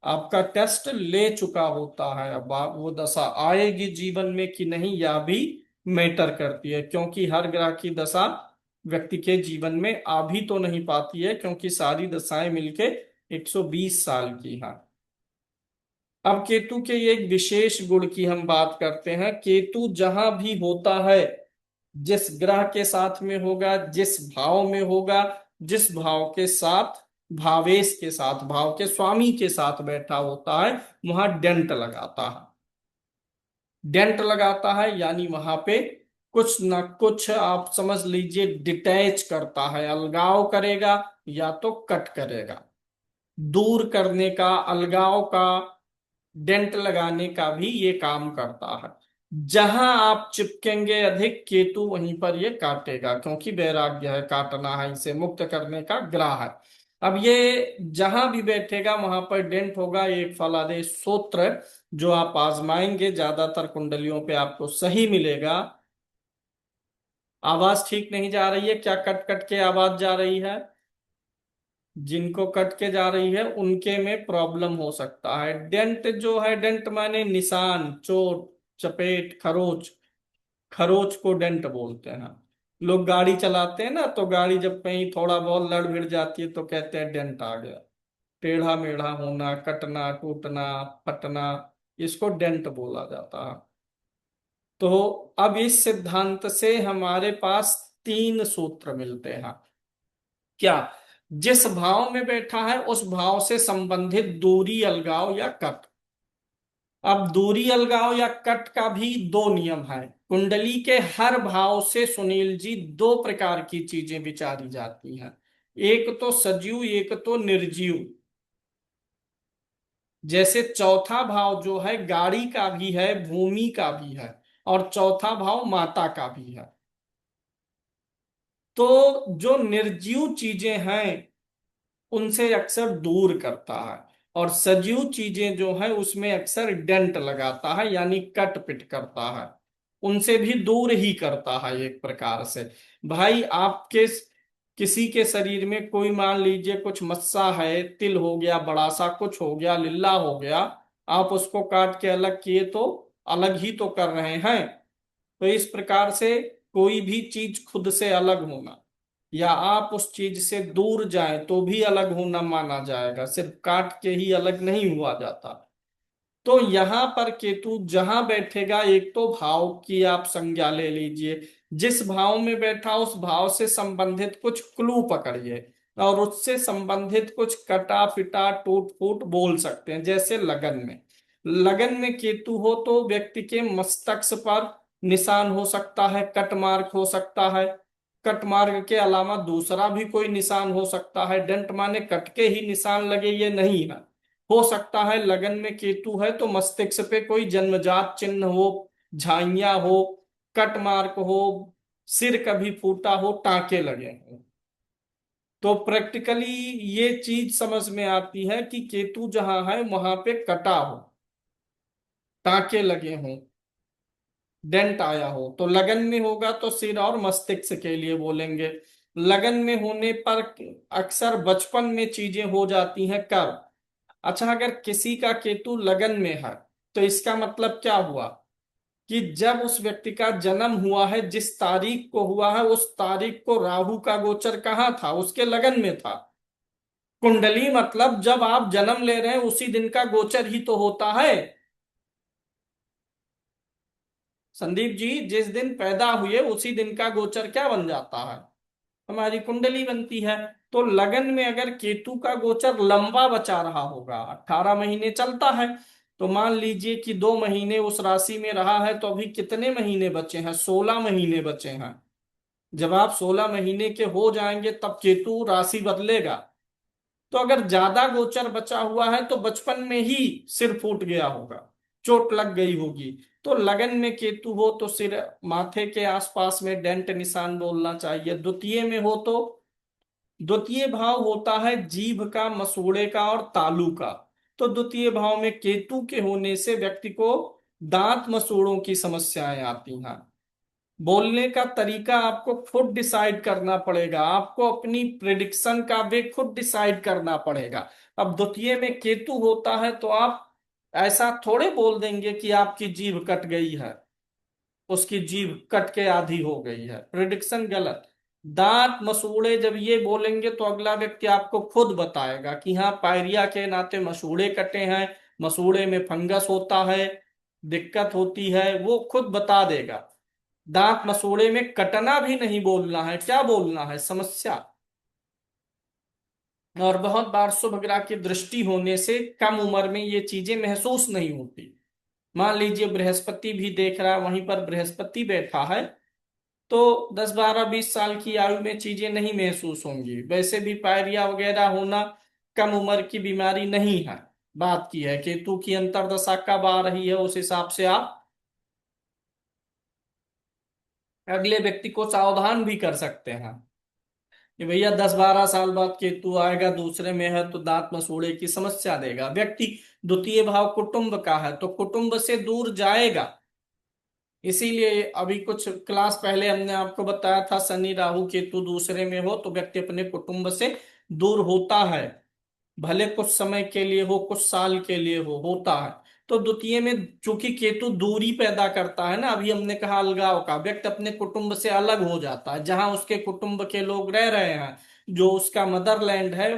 आपका टेस्ट ले चुका होता है। अब वो दशा आएगी जीवन में कि नहीं, यह भी मैटर करती है। क्योंकि हर ग्रह की दशा व्यक्ति के जीवन में आ भी तो नहीं पाती है, क्योंकि सारी दशाएं मिलके 120 साल की हैं। अब केतु के एक विशेष गुण की हम बात करते हैं। केतु जहां भी होता है, जिस ग्रह के साथ में होगा, जिस भाव में होगा, जिस भाव के साथ, भावेश के साथ, भाव के स्वामी के साथ बैठा होता है, वहां डेंट लगाता है। डेंट लगाता है यानी वहां पे कुछ ना कुछ आप समझ लीजिए डिटैच करता है, अलगाव करेगा या तो कट करेगा। दूर करने का, अलगाव का, डेंट लगाने का भी ये काम करता है। जहां आप चिपकेंगे अधिक केतु, वहीं पर ये काटेगा, क्योंकि वैराग्य है, काटना है, इसे मुक्त करने का ग्रह है। अब ये जहां भी बैठेगा वहां पर डेंट होगा। एक फलादेश सूत्र जो आप आजमाएंगे, ज्यादातर कुंडलियों पे आपको सही मिलेगा। आवाज ठीक नहीं जा रही है क्या? कट कट के आवाज जा रही है? जिनको कट के जा रही है उनके में प्रॉब्लम हो सकता है। डेंट जो है, डेंट माने निशान, चोट, चपेट, खरोच। खरोच को डेंट बोलते हैं। लोग गाड़ी चलाते हैं ना, तो गाड़ी जब कहीं थोड़ा बहुत लड़ भिड़ जाती है तो कहते हैं डेंट आ गया। टेढ़ा मेढ़ा होना, कटना, टूटना, फटना, इसको डेंट बोला जाता है। तो अब इस सिद्धांत से हमारे पास तीन सूत्र मिलते हैं। क्या? जिस भाव में बैठा है उस भाव से संबंधित दूरी, अलगाव या कट। अब दूरी, अलगाव या कट का भी दो नियम है। कुंडली के हर भाव से सुनील जी दो प्रकार की चीजें विचारी जाती हैं। एक तो सजीव, एक तो निर्जीव। जैसे चौथा भाव जो है गाड़ी का भी है, भूमि का भी है, और चौथा भाव माता का भी है। तो जो निर्जीव चीजें हैं उनसे अक्सर दूर करता है, और सजीव चीजें जो है उसमें अक्सर डेंट लगाता है, यानी कट पिट करता है। उनसे भी दूर ही करता है एक प्रकार से। भाई आपके किसी के शरीर में कोई, मान लीजिए कुछ मस्सा है, तिल हो गया, बड़ा सा कुछ हो गया, लिल्ला हो गया, आप उसको काट के अलग किए तो अलग ही तो कर रहे हैं। तो इस प्रकार से कोई भी चीज खुद से अलग होना, या आप उस चीज से दूर जाएं तो भी अलग होना माना जाएगा, सिर्फ काट के ही अलग नहीं हुआ जाता। तो यहां पर केतु जहां बैठेगा, एक तो भाव की आप संज्ञा ले लीजिए। जिस भाव में बैठा उस भाव से संबंधित कुछ क्लू पकड़िए, और उससे संबंधित कुछ कटा फिटा, टूट फूट बोल सकते हैं। जैसे लगन में, लगन में केतु हो तो व्यक्ति के मस्तक पर निशान हो सकता है, कट मार्क हो सकता है। कट मार्क के अलावा दूसरा भी कोई निशान हो सकता है। डेंट माने कट के ही निशान लगे, ये नहीं है। हो सकता है लगन में केतु है तो मस्तिष्क पे कोई जन्मजात चिन्ह हो, झाइयां हो, कट मार्क हो, सिर कभी फूटा हो, टांके लगे हो। तो प्रैक्टिकली ये चीज समझ में आती है कि केतु जहां है वहां पे कटा हो, टांके लगे हों, डेंट आया हो। तो लगन में होगा तो सिर और मस्तिष्क के लिए बोलेंगे। लगन में होने पर अक्सर बचपन में चीजें हो जाती हैं। कब? अच्छा, अगर किसी का केतु लगन में है तो इसका मतलब क्या हुआ कि जब उस व्यक्ति का जन्म हुआ है, जिस तारीख को हुआ है, उस तारीख को राहु का गोचर कहाँ था? उसके लगन में था। कुंडली मतलब जब आप जन्म ले रहे हैं उसी दिन का गोचर ही तो होता है। संदीप जी, जिस दिन पैदा हुए उसी दिन का गोचर क्या बन जाता है? हमारी कुंडली बनती है। तो लगन में अगर केतु का गोचर लंबा बचा रहा होगा, 18 महीने चलता है, तो मान लीजिए कि 2 महीने उस राशि में रहा है, तो अभी कितने महीने बचे हैं? 16 महीने बचे हैं। जब आप 16 महीने के हो जाएंगे तब केतु राशि बदलेगा। तो अगर ज्यादा गोचर बचा हुआ है तो बचपन में ही सिर फूट गया होगा, चोट लग गई होगी। तो लगन में केतु हो तो सिर, माथे के आसपास में डेंट निशान बोलना चाहिए। द्वितीय में हो तो, द्वितीय भाव होता है जीभ का, मसूड़े का और तालू का। तो द्वितीय भाव में केतु के होने से व्यक्ति को दांत मसूड़ों की समस्याएं आती हैं। बोलने का तरीका आपको खुद डिसाइड करना पड़ेगा, आपको अपनी प्रिडिक्शन का वे खुद डिसाइड करना पड़ेगा। अब द्वितीय में केतु होता है तो आप ऐसा थोड़े बोल देंगे कि आपकी जीभ कट गई है, उसकी जीभ कट के आधी हो गई है, प्रिडिक्शन गलत। दांत मसूड़े जब ये बोलेंगे तो अगला व्यक्ति आपको खुद बताएगा कि हाँ, पायरिया के नाते मसूड़े कटे हैं, मसूड़े में फंगस होता है, दिक्कत होती है, वो खुद बता देगा। दांत मसूड़े में कटना भी नहीं बोलना है, क्या बोलना है? समस्या। और बहुत बार शुभ ग्रह की दृष्टि होने से कम उम्र में ये चीजें महसूस नहीं होती। मान लीजिए बृहस्पति भी देख रहा है, वहीं पर बृहस्पति बैठा है, तो 10 12 20 साल की आयु में चीजें नहीं महसूस होंगी। वैसे भी पायरिया वगैरह होना कम उम्र की बीमारी नहीं है। बात की है केतु की अंतर्दशा कब आ रही है, उस हिसाब से आप अगले व्यक्ति को सावधान भी कर सकते हैं कि भैया 10-12 साल बाद केतु आएगा, दूसरे में है तो दांत मसूड़े की समस्या देगा। व्यक्ति द्वितीय भाव कुटुंब का है तो कुटुंब से दूर जाएगा। इसीलिए अभी कुछ क्लास पहले हमने आपको बताया था, शनि राहु केतु दूसरे में हो तो व्यक्ति अपने कुटुंब से दूर होता है। भले कुछ समय के लिए हो, कुछ साल के लिए हो, होता है। तो द्वितीय में चूंकि केतु दूरी पैदा करता है ना, अभी हमने कहा अलगाव का, व्यक्ति अपने कुटुंब से अलग हो जाता है। जहां उसके कुटुंब के लोग रह रहे हैं, जो उसका मदरलैंड है,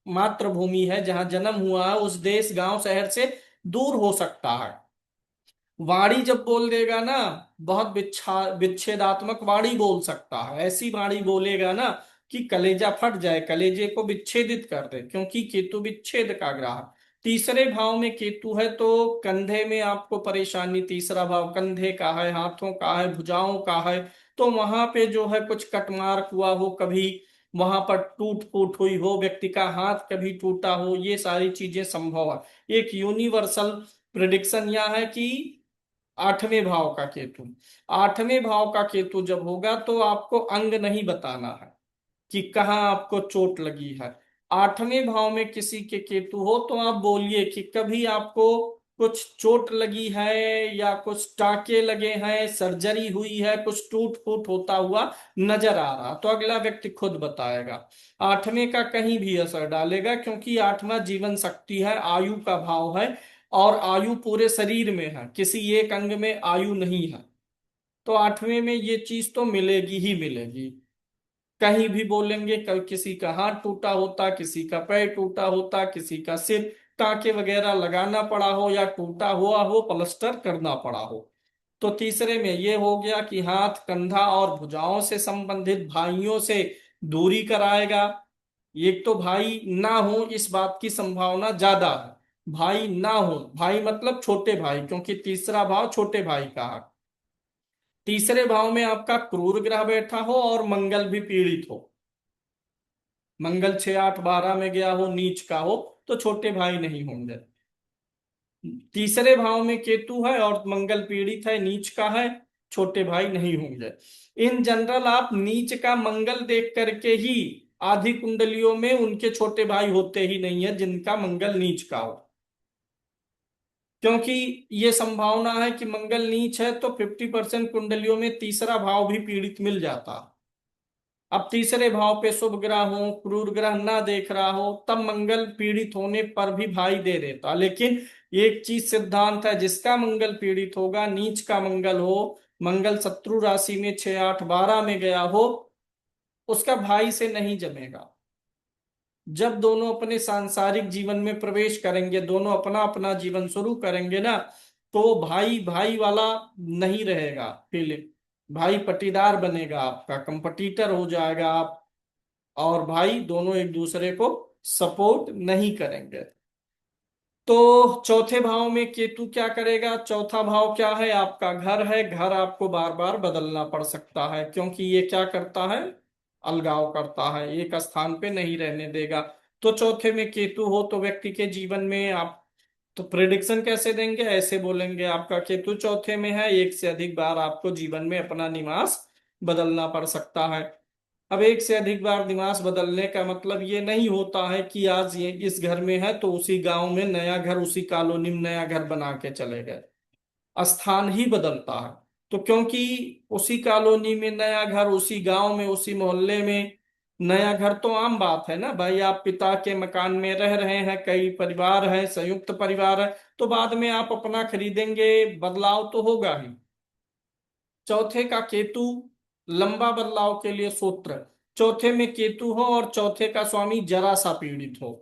मातृभूमि है, जहां जन्म हुआ है, उस देश गांव शहर से दूर हो सकता है। वाणी जब बोल देगा ना, बहुत विच्छेदात्मक वाणी बोल सकता है। ऐसी वाणी बोलेगा ना कि कलेजा फट जाए, कलेजे को विच्छेदित कर दे, क्योंकि केतु विच्छेद का ग्रह है। तीसरे भाव में केतु है तो कंधे में आपको परेशानी, तीसरा भाव कंधे का है, हाथों का है, भुजाओं का है। तो वहां पे जो है कुछ कटमार्क हुआ हो कभी, वहां पर टूट फूट हुई हो, व्यक्ति का हाथ कभी टूटा हो, ये सारी चीजें संभव है। एक यूनिवर्सल प्रिडिक्शन यह है कि आठवें भाव का केतु, आठवें भाव का केतु जब होगा तो आपको अंग नहीं बताना है कि कहाँ आपको चोट लगी है। आठवें भाव में किसी के केतु हो तो आप बोलिए कि कभी आपको कुछ चोट लगी है, या कुछ टाके लगे हैं, सर्जरी हुई है, कुछ टूट फूट होता हुआ नजर आ रहा, तो अगला व्यक्ति खुद बताएगा। आठवें का कहीं भी असर डालेगा, क्योंकि आठवां जीवन शक्ति है, आयु का भाव है, और आयु पूरे शरीर में है, किसी एक अंग में आयु नहीं है। तो आठवें में ये चीज तो मिलेगी ही मिलेगी। कहीं भी बोलेंगे, कल किसी का हाथ टूटा होता, किसी का पैर टूटा होता, किसी का सिर टाके वगैरह लगाना पड़ा हो, या टूटा हुआ हो प्लास्टर करना पड़ा हो। तो तीसरे में ये हो गया कि हाथ, कंधा और भुजाओं से संबंधित भाइयों से दूरी कराएगा। एक तो भाई ना हो, इस बात की संभावना ज्यादा है। भाई ना हो, भाई मतलब छोटे भाई, क्योंकि तीसरा भाव छोटे भाई का है। तीसरे भाव में आपका क्रूर ग्रह बैठा हो और मंगल भी पीड़ित हो, मंगल 6, 8, 12 में गया हो, नीच का हो, तो छोटे भाई नहीं होंगे। तीसरे भाव में केतु है और मंगल पीड़ित है, नीच का है, छोटे भाई नहीं होंगे। इन जनरल आप नीच का मंगल देख करके ही, आधी कुंडलियों में उनके छोटे भाई होते ही नहीं है जिनका मंगल नीच का हो। क्योंकि ये संभावना है कि मंगल नीच है तो 50% कुंडलियों में तीसरा भाव भी पीड़ित मिल जाता। अब तीसरे भाव पे शुभ ग्रह हो, क्रूर ग्रह ना देख रहा हो, तब मंगल पीड़ित होने पर भी भाई दे देता। लेकिन एक चीज सिद्धांत है, जिसका मंगल पीड़ित होगा, नीच का मंगल हो, मंगल शत्रु राशि में 6, 8, 12 में गया हो, उसका भाई से नहीं जमेगा। जब दोनों अपने सांसारिक जीवन में प्रवेश करेंगे, दोनों अपना अपना जीवन शुरू करेंगे ना, तो भाई भाई वाला नहीं रहेगा फीलिंग। भाई पटीदार बनेगा, आपका कंपटीटर हो जाएगा आप, और भाई दोनों एक दूसरे को सपोर्ट नहीं करेंगे। तो चौथे भाव में केतु क्या करेगा? चौथा भाव क्या है? आपका घर है। घर आपको बार बार बदलना पड़ सकता है, क्योंकि ये क्या करता है? अलगाव करता है, एक स्थान पे नहीं रहने देगा। तो चौथे में केतु हो तो व्यक्ति के जीवन में आप, तो प्रिडिक्शन कैसे देंगे? ऐसे बोलेंगे आपका केतु चौथे में है, एक से अधिक बार आपको जीवन में अपना निवास बदलना पड़ सकता है। अब एक से अधिक बार निवास बदलने का मतलब ये नहीं होता है कि आज ये इस घर में है तो उसी गांव में नया घर, उसी कॉलोनी में नया घर बना के चले गए। स्थान ही बदलता है। तो क्योंकि उसी कॉलोनी में नया घर, उसी गांव में, उसी मोहल्ले में नया घर तो आम बात है ना भाई। आप पिता के मकान में रह रहे हैं, कई परिवार है, संयुक्त परिवार है, तो बाद में आप अपना खरीदेंगे, बदलाव तो होगा ही। चौथे का केतु लंबा बदलाव के लिए सूत्र, चौथे में केतु हो और चौथे का स्वामी जरा सा पीड़ित हो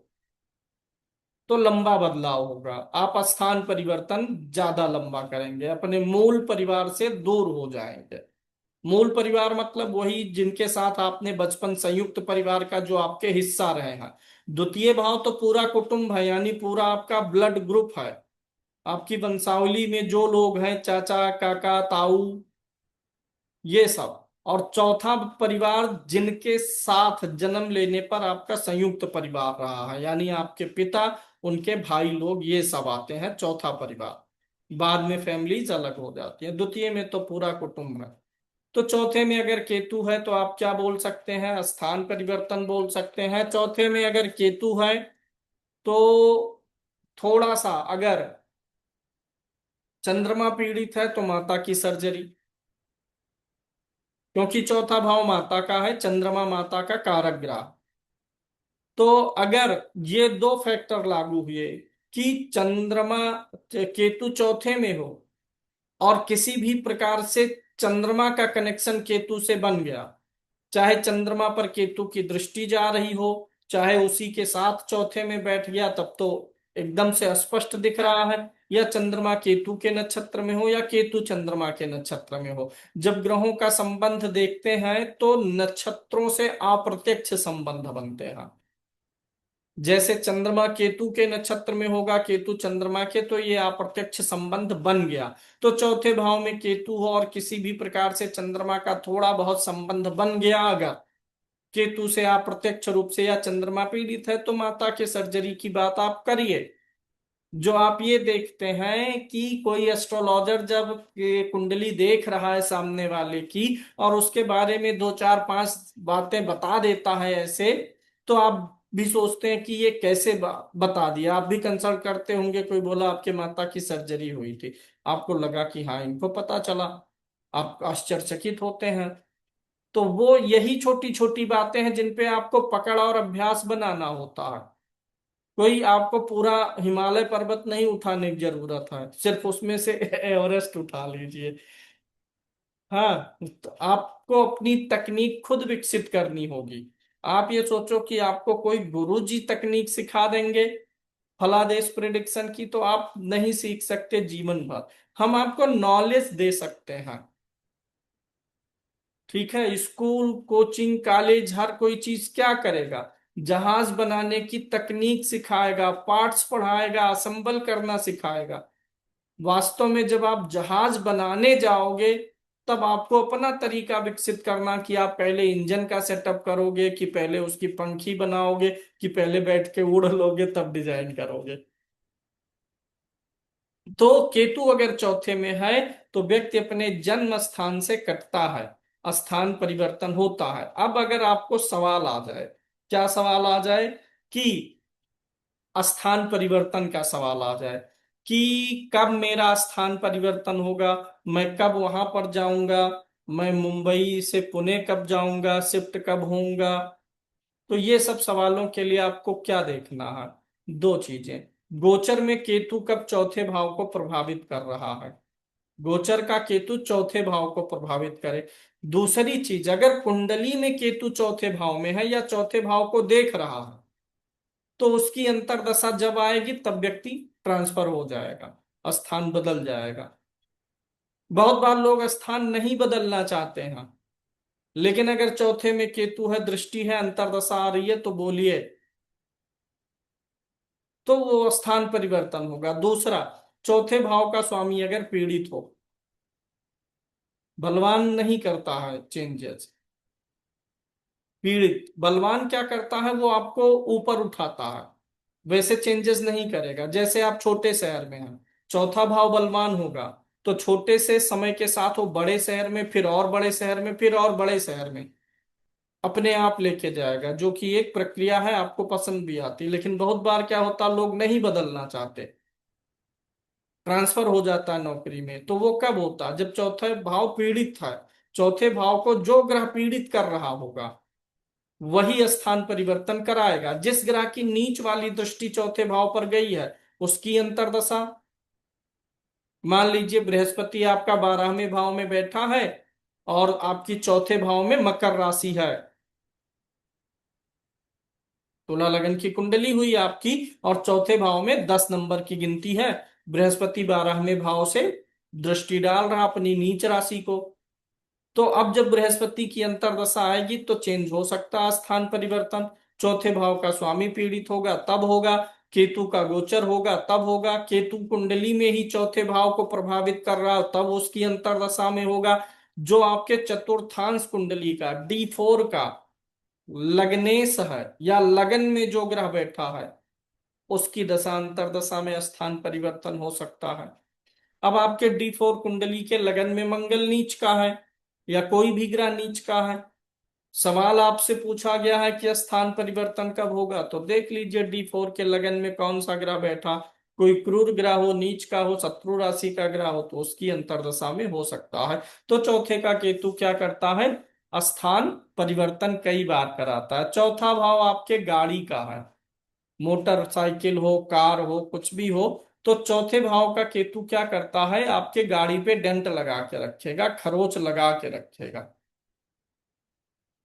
तो लंबा बदलाव होगा। आप स्थान परिवर्तन ज्यादा लंबा करेंगे, अपने मूल परिवार से दूर हो जाएंगे। मूल परिवार मतलब वही जिनके साथ आपने बचपन, संयुक्त परिवार का जो आपके हिस्सा रहे हैं। द्वितीय भाव तो पूरा कुटुंब है, यानी पूरा आपका ब्लड ग्रुप है। आपकी वंशावली में जो लोग हैं, चाचा, काका, ताऊ, ये सब। और चौथा परिवार जिनके साथ जन्म लेने पर आपका संयुक्त परिवार रहा है, यानी आपके पिता, उनके भाई लोग, ये सब आते हैं चौथा परिवार। बाद में फैमिलीज अलग हो जाती है, द्वितीय में तो पूरा कुटुंब है। तो चौथे में अगर केतु है तो आप क्या बोल सकते हैं, स्थान परिवर्तन बोल सकते हैं। चौथे में अगर केतु है तो थोड़ा सा अगर चंद्रमा पीड़ित है तो माता की सर्जरी, क्योंकि चौथा भाव माता का है, चंद्रमा माता का कारक ग्रह। तो अगर ये दो फैक्टर लागू हुए कि चंद्रमा, केतु चौथे में हो और किसी भी प्रकार से चंद्रमा का कनेक्शन केतु से बन गया, चाहे चंद्रमा पर केतु की दृष्टि जा रही हो, चाहे उसी के साथ चौथे में बैठ गया, तब तो एकदम से स्पष्ट दिख रहा है, या चंद्रमा केतु के नक्षत्र में हो या केतु चंद्रमा के नक्षत्र में हो। जब ग्रहों का संबंध देखते हैं तो नक्षत्रों से अप्रत्यक्ष संबंध बनते हैं। जैसे चंद्रमा केतु के नक्षत्र में होगा, केतु चंद्रमा के, तो ये अप्रत्यक्ष संबंध बन गया। तो चौथे भाव में केतु हो और किसी भी प्रकार से चंद्रमा का थोड़ा बहुत संबंध बन गया, अगर केतु से अप्रत्यक्ष रूप से, या चंद्रमा पीड़ित है, तो माता के सर्जरी की बात आप करिए। जो आप ये देखते हैं कि कोई एस्ट्रोलॉजर जब ये कुंडली देख रहा है सामने वाले की, और उसके बारे में दो चार पांच बातें बता देता है ऐसे, तो आप भी सोचते हैं कि ये कैसे बता दिया। आप भी कंसल्ट करते होंगे, कोई बोला आपके माता की सर्जरी हुई थी, आपको लगा कि हाँ इनको पता चला, आप आश्चर्यचकित होते हैं। तो वो यही छोटी छोटी बातें हैं जिन पे आपको पकड़ और अभ्यास बनाना होता है। कोई आपको पूरा हिमालय पर्वत नहीं उठाने की जरूरत है, सिर्फ उसमें से एवरेस्ट उठा लीजिए। हाँ, तो आपको अपनी तकनीक खुद विकसित करनी होगी। आप ये सोचो कि आपको कोई गुरुजी तकनीक सिखा देंगे फलादेश प्रिडिक्शन की, तो आप नहीं सीख सकते जीवन भर। हम आपको नॉलेज दे सकते हैं, ठीक है। स्कूल, कोचिंग, कॉलेज, हर कोई चीज क्या करेगा, जहाज बनाने की तकनीक सिखाएगा, पार्ट्स पढ़ाएगा, असेंबल करना सिखाएगा। वास्तव में जब आप जहाज बनाने जाओगे, तब आपको अपना तरीका विकसित करना कि आप पहले इंजन का सेटअप करोगे, कि पहले उसकी पंखी बनाओगे, कि पहले बैठ के उड़ लोगे तब डिजाइन करोगे। तो केतु अगर चौथे में है तो व्यक्ति अपने जन्म स्थान से कटता है, स्थान परिवर्तन होता है। अब अगर आपको सवाल आ जाए, क्या सवाल आ जाए, कि स्थान परिवर्तन का सवाल आ जाए कि कब मेरा स्थान परिवर्तन होगा, मैं कब वहां पर जाऊंगा, मैं मुंबई से पुणे कब जाऊंगा, शिफ्ट कब होऊंगा, तो ये सब सवालों के लिए आपको क्या देखना है, दो चीजें। गोचर में केतु कब चौथे भाव को प्रभावित कर रहा है, गोचर का केतु चौथे भाव को प्रभावित करे। दूसरी चीज, अगर कुंडली में केतु चौथे भाव में है या चौथे भाव को देख रहा है, तो उसकी अंतरदशा जब आएगी तब व्यक्ति ट्रांसफर हो जाएगा, स्थान बदल जाएगा। बहुत बार लोग स्थान नहीं बदलना चाहते हैं, लेकिन अगर चौथे में केतु है, दृष्टि है, अंतरदशा आ रही है, तो बोलिए, तो वो स्थान परिवर्तन होगा। दूसरा, चौथे भाव का स्वामी अगर पीड़ित हो, बलवान नहीं करता है चेंजेस, पीड़ित। बलवान क्या करता है, वो आपको ऊपर उठाता है, वैसे चेंजेस नहीं करेगा। जैसे आप छोटे शहर में हैं, चौथा भाव बलवान होगा, तो छोटे से समय के साथ वो बड़े शहर में, फिर और बड़े शहर में, फिर और बड़े शहर में अपने आप लेके जाएगा, जो कि एक प्रक्रिया है, आपको पसंद भी आती। लेकिन बहुत बार क्या होता, लोग नहीं बदलना चाहते, ट्रांसफर हो जाता है नौकरी में। तो वो कब होता है, जब चौथे भाव पीड़ित था। चौथे भाव को जो ग्रह पीड़ित कर रहा होगा वही स्थान परिवर्तन कराएगा। जिस ग्रह की नीच वाली दृष्टि चौथे भाव पर गई है, उसकी अंतरदशा, मान लीजिए बृहस्पति आपका 12वें भाव में बैठा है और आपकी चौथे भाव में मकर राशि है, तुला लगन की कुंडली हुई आपकी, और चौथे भाव में 10 नंबर की गिनती है, बृहस्पति 12वें भाव से दृष्टि डाल रहा अपनी नीच राशि को। तो अब जब बृहस्पति की अंतरदशा आएगी तो चेंज हो सकता है स्थान परिवर्तन। चौथे भाव का स्वामी पीड़ित होगा तब होगा, केतु का गोचर होगा तब होगा, केतु कुंडली में ही चौथे भाव को प्रभावित कर रहा हो तब उसकी अंतरदशा में होगा। जो आपके चतुर्थांश कुंडली का D4 का लग्नेश है या लगन में जो ग्रह बैठा है, उसकी दशा अंतरदशा में स्थान परिवर्तन हो सकता है। अब आपके D4 कुंडली के लगन में मंगल नीच का है या कोई भी ग्रह नीच का है, सवाल आपसे पूछा गया है कि स्थान परिवर्तन कब होगा, तो देख लीजिए D4 के लगन में कौन सा ग्रह बैठा, कोई क्रूर ग्रह हो, नीच का हो, शत्रु राशि का ग्रह हो, तो उसकी अंतर्दशा में हो सकता है। तो चौथे का केतु क्या करता है, स्थान परिवर्तन कई बार कराता है। चौथा भाव आपके गाड़ी का है, मोटरसाइकिल हो, कार हो, कुछ भी हो, तो चौथे भाव का केतु क्या करता है, आपके गाड़ी पे डेंट लगा के रखेगा, खरोच लगा के रखेगा।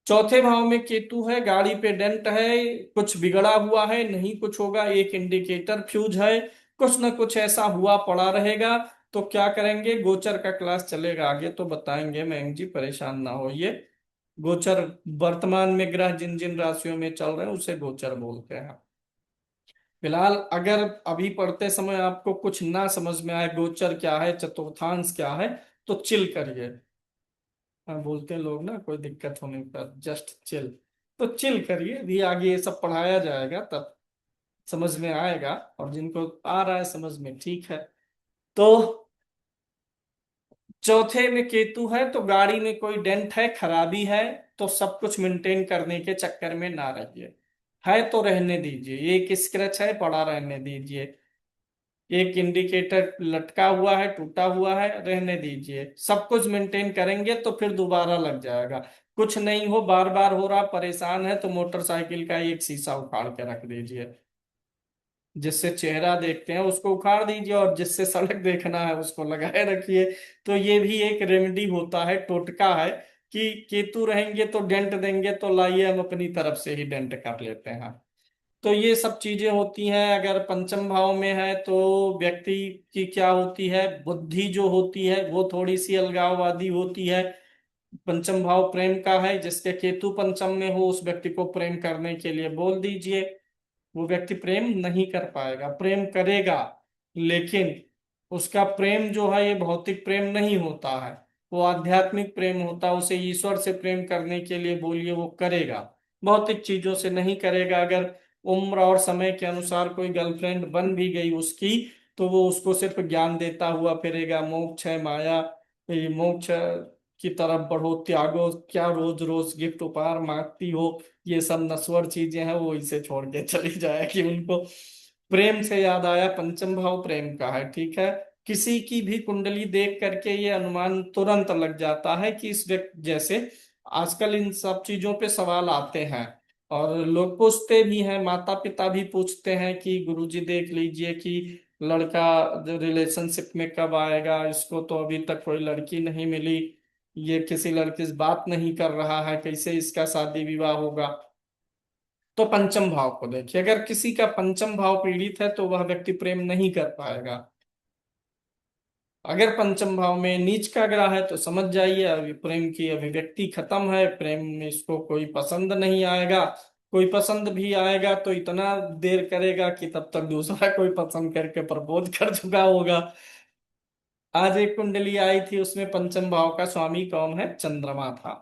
चौथे भाव में केतु है, गाड़ी पे डेंट है, कुछ बिगड़ा हुआ है, नहीं कुछ होगा, एक इंडिकेटर फ्यूज है, कुछ ना कुछ ऐसा हुआ पड़ा रहेगा। तो क्या करेंगे, गोचर का क्लास चलेगा, आगे तो बताएंगे मयंक जी, परेशान ना होइए। गोचर वर्तमान में ग्रह जिन जिन राशियों में चल रहे हैं उसे गोचर बोलते हैं। फिलहाल अगर अभी पढ़ते समय आपको कुछ ना समझ में आए, गोचर क्या है, चतुर्थांश क्या है, तो चिल करिए। हाँ, बोलते हैं लोग ना, कोई दिक्कत होने पर जस्ट चिल, तो चिल करिए, भी आगे ये सब पढ़ाया जाएगा तब समझ में आएगा, और जिनको आ रहा है समझ में ठीक है। तो चौथे में केतु है, तो गाड़ी में कोई डेंट है, खराबी है, तो सब कुछ मेंटेन करने के चक्कर में ना रहिए, है तो रहने दीजिए, एक स्क्रैच है पड़ा रहने दीजिए, एक इंडिकेटर लटका हुआ है, टूटा हुआ है, रहने दीजिए, सब कुछ मेंटेन करेंगे तो फिर दोबारा लग जाएगा। कुछ नहीं हो, बार बार हो रहा, परेशान है, तो मोटरसाइकिल का एक शीशा उखाड़ के रख दीजिए, जिससे चेहरा देखते हैं उसको उखाड़ दीजिए, और जिससे सड़क देखना है उसको लगाए रखिए। तो ये भी एक रेमेडी होता है, टोटका है, कि केतु रहेंगे तो डेंट देंगे, तो लाइए हम अपनी तरफ से ही डेंट कर लेते हैं। तो ये सब चीजें होती हैं। अगर पंचम भाव में है तो व्यक्ति की क्या होती है, बुद्धि जो होती है वो थोड़ी सी अलगाववादी होती है। पंचम भाव प्रेम का है, जिसके केतु पंचम में हो उस व्यक्ति को प्रेम करने के लिए बोल दीजिए, वो व्यक्ति प्रेम नहीं कर पाएगा, प्रेम करेगा, लेकिन उसका प्रेम जो है ये भौतिक प्रेम नहीं होता है, वो आध्यात्मिक प्रेम होता है। उसे ईश्वर से प्रेम करने के लिए बोलिए, वो करेगा, भौतिक चीजों से नहीं करेगा। अगर उम्र और समय के अनुसार कोई गर्लफ्रेंड बन भी गई उसकी, तो वो उसको सिर्फ ज्ञान देता हुआ फिरेगा, मोक्ष है माया, ये मोक्ष की तरफ बढ़ो, त्यागो, क्या रोज रोज गिफ्ट उपहार मांगती हो, ये सब नश्वर चीजें हैं, वो इसे छोड़ के चली जाएगी उनको। प्रेम से याद आया, पंचम भाव प्रेम का है, ठीक है। किसी की भी कुंडली देख करके ये अनुमान तुरंत लग जाता है कि इस व्यक्ति, जैसे आजकल इन सब चीजों पे सवाल आते हैं और लोग पूछते भी हैं, माता पिता भी पूछते हैं कि गुरुजी देख लीजिए कि लड़का जो रिलेशनशिप में कब आएगा, इसको तो अभी तक कोई लड़की नहीं मिली, ये किसी लड़की से बात नहीं कर रहा है, कैसे इसका शादी विवाह होगा। तो पंचम भाव को देखिए, अगर किसी का पंचम भाव पीड़ित है तो वह व्यक्ति प्रेम नहीं कर पाएगा। अगर पंचम भाव में नीच का ग्रह है तो समझ जाइए अभी प्रेम की अभिव्यक्ति खत्म है, प्रेम में इसको कोई पसंद नहीं आएगा, कोई पसंद भी आएगा तो इतना देर करेगा कि तब तक दूसरा कोई पसंद करके प्रपोज कर चुका होगा। आज एक कुंडली आई थी, उसमें पंचम भाव का स्वामी कौन है, चंद्रमा था।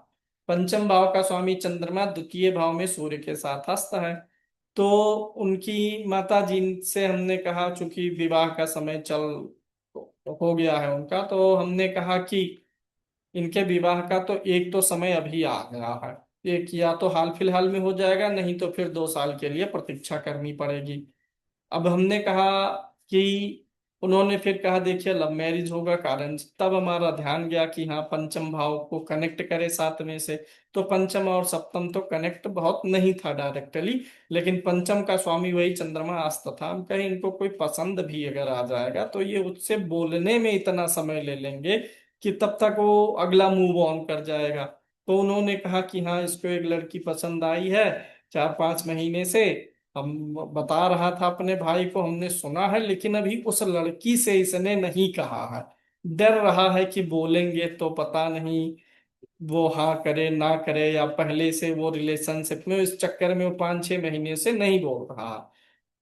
पंचम भाव का स्वामी चंद्रमा द्वितीय भाव में सूर्य के साथ हस्त है। तो उनकी माता जी से हमने कहा, चूंकि विवाह का समय चल हो गया है उनका, तो हमने कहा कि इनके विवाह का तो एक तो समय अभी आ गया है, एक या तो हाल फिलहाल में हो जाएगा, नहीं तो फिर 2 साल के लिए प्रतीक्षा करनी पड़ेगी। अब हमने कहा कि, उन्होंने फिर कहा देखिए लव मैरिज होगा, कारण तब हमारा ध्यान गया कि हाँ पंचम भाव को कनेक्ट करे साथ में से, तो पंचम और सप्तम तो कनेक्ट बहुत नहीं था डायरेक्टली, लेकिन पंचम का स्वामी वही चंद्रमा अस्त था। हम कहे इनको कोई पसंद भी अगर आ जाएगा तो ये उससे बोलने में इतना समय ले लेंगे कि तब तक वो अगला मूव ऑन कर जाएगा। तो उन्होंने कहा कि हाँ इसको एक लड़की पसंद आई है, 4-5 महीने से हम बता रहा था अपने भाई को, हमने सुना है, लेकिन अभी उस लड़की से इसने नहीं कहा है, डर रहा है कि बोलेंगे तो पता नहीं वो हाँ करे ना करे, या पहले से वो रिलेशनशिप में, इस चक्कर में वो 5-6 महीने से नहीं बोल रहा।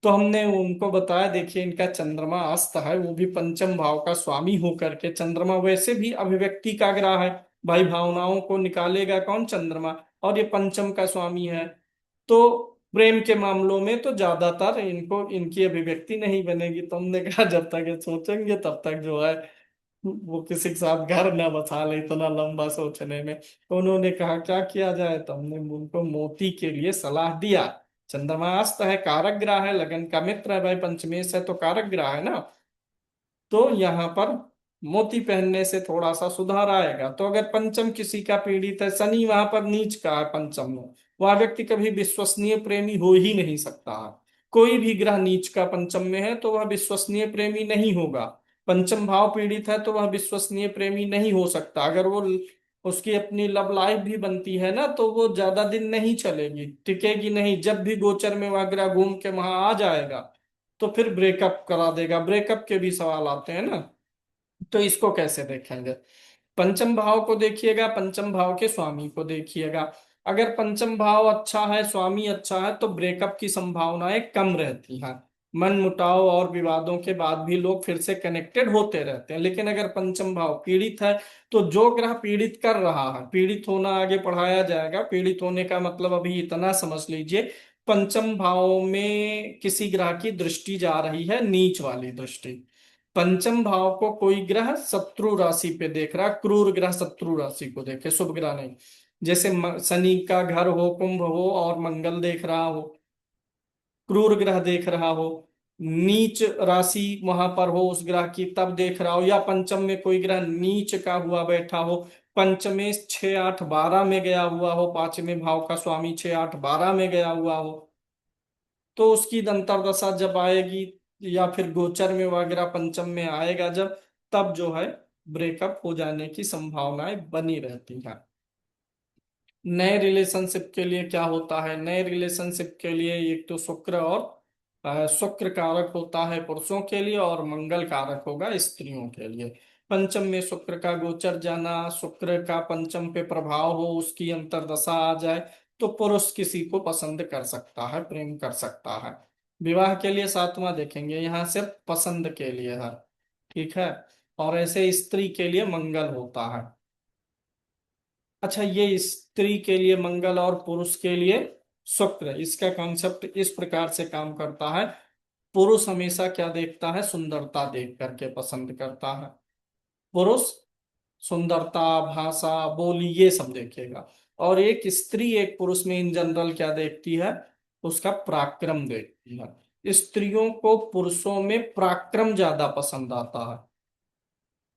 तो हमने उनको बताया देखिए इनका चंद्रमा अस्त है, वो भी पंचम भाव का स्वामी होकर के, चंद्रमा वैसे भी अभिव्यक्ति का ग्रह है, भाई भावनाओं को निकालेगा कौन? चंद्रमा। और ये पंचम का स्वामी है। तो प्रेम के मामलों में तो ज्यादातर इनको इनकी अभिव्यक्ति नहीं बनेगी। तो हमने कहा जब तक ये सोचेंगे तब तक जो है वो किसी के साथ घर न बसा ले, इतना लंबा सोचने में। तो उन्होंने कहा क्या किया जाए, तो हमने उनको मोती के लिए सलाह दिया। चंद्रमा अस्त है, कारक ग्रह है, लगन का मित्र है भाई, पंचमेश है तो कारक ग्रह है ना। तो यहाँ पर मोती पहनने से थोड़ा सा सुधार आएगा। तो अगर पंचम किसी का पीड़ित है, शनि वहां पर नीच का है पंचम में, वह व्यक्ति कभी विश्वसनीय प्रेमी हो ही नहीं सकता है। कोई भी ग्रह नीच का पंचम में है तो वह विश्वसनीय प्रेमी नहीं होगा। पंचम भाव पीड़ित है तो वह विश्वसनीय प्रेमी नहीं हो सकता। अगर वो उसकी अपनी लव लाइफ भी बनती है ना, तो वो ज्यादा दिन नहीं चलेगी, टिकेगी नहीं। जब भी गोचर में वह ग्रह घूम के वहां आ जाएगा तो फिर ब्रेकअप करा देगा। ब्रेकअप के भी सवाल आते हैं ना। तो इसको कैसे देखेंगे? पंचम भाव को देखिएगा, पंचम भाव के स्वामी को देखिएगा। अगर पंचम भाव अच्छा है, स्वामी अच्छा है, तो ब्रेकअप की संभावनाएं कम रहती हैं। मन मुटाव और विवादों के बाद भी लोग फिर से कनेक्टेड होते रहते हैं। लेकिन अगर पंचम भाव पीड़ित है, तो जो ग्रह पीड़ित कर रहा है, पीड़ित होना आगे पढ़ाया जाएगा। पीड़ित होने का मतलब अभी इतना समझ लीजिए, पंचम भाव में किसी ग्रह की दृष्टि जा रही है, नीच वाली दृष्टि। पंचम भाव को कोई ग्रह शत्रु राशि पे देख रहा है, क्रूर ग्रह शत्रु राशि को देखे, शुभ ग्रह नहीं। जैसे शनि का घर हो, कुंभ हो, और मंगल देख रहा हो, क्रूर ग्रह देख रहा हो, नीच राशि वहां पर हो उस ग्रह की, तब देख रहा हो। या पंचम में कोई ग्रह नीच का हुआ बैठा हो, पंचमेश 6 8 12 में गया हुआ हो, पांचवें भाव का स्वामी 6 8 12 में गया हुआ हो, तो उसकी अंतर्दशा जब आएगी, या फिर गोचर में वगैरह पंचम में आएगा जब, तब जो है ब्रेकअप हो जाने की संभावनाएं बनी रहती हैं। नए रिलेशनशिप के लिए क्या होता है? नए रिलेशनशिप के लिए एक तो शुक्र, और शुक्र कारक होता है पुरुषों के लिए, और मंगल कारक होगा स्त्रियों के लिए। पंचम में शुक्र का गोचर जाना, शुक्र का पंचम पे प्रभाव हो, उसकी अंतर्दशा आ जाए, तो पुरुष किसी को पसंद कर सकता है, प्रेम कर सकता है। विवाह के लिए सातवां देखेंगे, यहाँ सिर्फ पसंद के लिए है। ठीक है। और ऐसे स्त्री के लिए मंगल होता है। अच्छा, ये स्त्री के लिए मंगल और पुरुष के लिए शुक्र, इसका कॉन्सेप्ट इस प्रकार से काम करता है। पुरुष हमेशा क्या देखता है? सुंदरता देख करके पसंद करता है। पुरुष सुंदरता, भाषा, बोली, ये सब देखेगा। और एक स्त्री एक पुरुष में इन जनरल क्या देखती है? उसका पराक्रम देखती है। स्त्रियों को पुरुषों में पराक्रम ज्यादा पसंद आता है।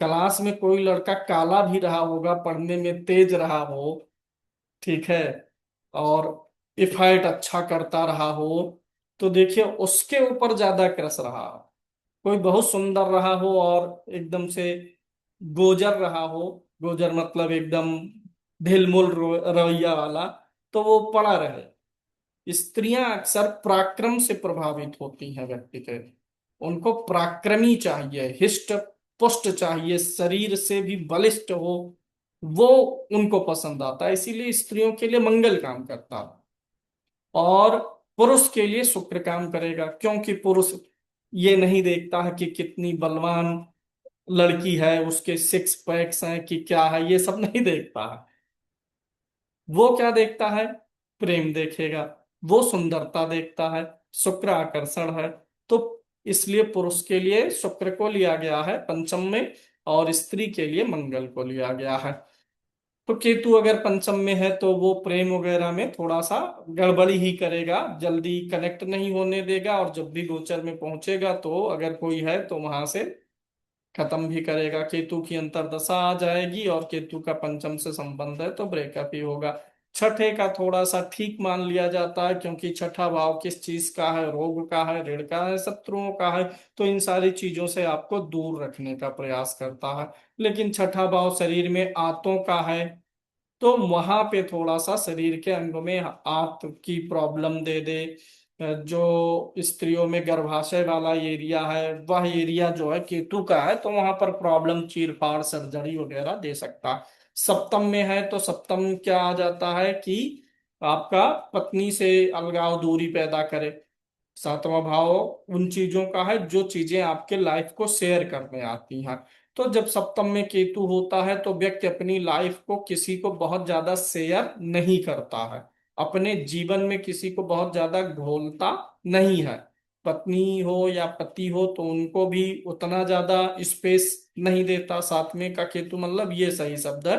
क्लास में कोई लड़का काला भी रहा होगा, पढ़ने में तेज रहा हो, ठीक है, और इफाइट अच्छा करता रहा हो, तो देखिए उसके ऊपर ज्यादा क्रश रहा। कोई बहुत सुंदर रहा हो और एकदम से गोजर रहा हो, गोजर मतलब एकदम ढिलमुल रवैया वाला, तो वो पड़ा रहे। स्त्रियां अक्सर पराक्रम से प्रभावित होती हैं व्यक्ति के। उनको पराक्रमी चाहिए, हिष्ट पुष्ट चाहिए, शरीर से भी बलिष्ठ हो, वो उनको पसंद आता है। इसीलिए स्त्रियों के लिए मंगल काम करता है। और पुरुष के लिए शुक्र काम करेगा, क्योंकि पुरुष ये नहीं देखता है कि कितनी बलवान लड़की है, उसके सिक्स पैक्स हैं कि क्या है, ये सब नहीं देखता है। वो क्या देखता है? प्रेम देखेगा। वो सुंदरता देखता है। शुक्र आकर्षण है। तो इसलिए पुरुष के लिए शुक्र को लिया गया है पंचम में, और स्त्री के लिए मंगल को लिया गया है। तो केतु अगर पंचम में है तो वो प्रेम वगैरह में थोड़ा सा गड़बड़ी ही करेगा, जल्दी कनेक्ट नहीं होने देगा, और जब भी गोचर में पहुंचेगा तो अगर कोई है तो वहां से खत्म भी करेगा। केतु की अंतर्दशा आ जाएगी और केतु का पंचम से संबंध है तो ब्रेकअप ही होगा। छठे का थोड़ा सा ठीक मान लिया जाता है, क्योंकि छठा भाव किस चीज का है? रोग का है, ऋण का है, शत्रुओं का है। तो इन सारी चीजों से आपको दूर रखने का प्रयास करता है। लेकिन छठा भाव शरीर में आंतों का है, तो वहां पे थोड़ा सा शरीर के अंगों में आंत की प्रॉब्लम दे दे। जो स्त्रियों में गर्भाशय वाला एरिया है, वह एरिया जो है केतु का है, तो वहां पर प्रॉब्लम, चीर फाड़, सर्जरी वगैरह दे सकता है। सप्तम में है तो सप्तम क्या आ जाता है कि आपका पत्नी से अलगाव, दूरी पैदा करे। सातवां भाव उन चीजों का है जो चीजें आपके लाइफ को शेयर करने आती हैं। तो जब सप्तम में केतु होता है तो व्यक्ति अपनी लाइफ को किसी को बहुत ज्यादा शेयर नहीं करता है, अपने जीवन में किसी को बहुत ज्यादा घोलता नहीं है। पत्नी हो या पति हो तो उनको भी उतना ज्यादा स्पेस नहीं देता। सातवें का केतु मतलब ये सही शब्द है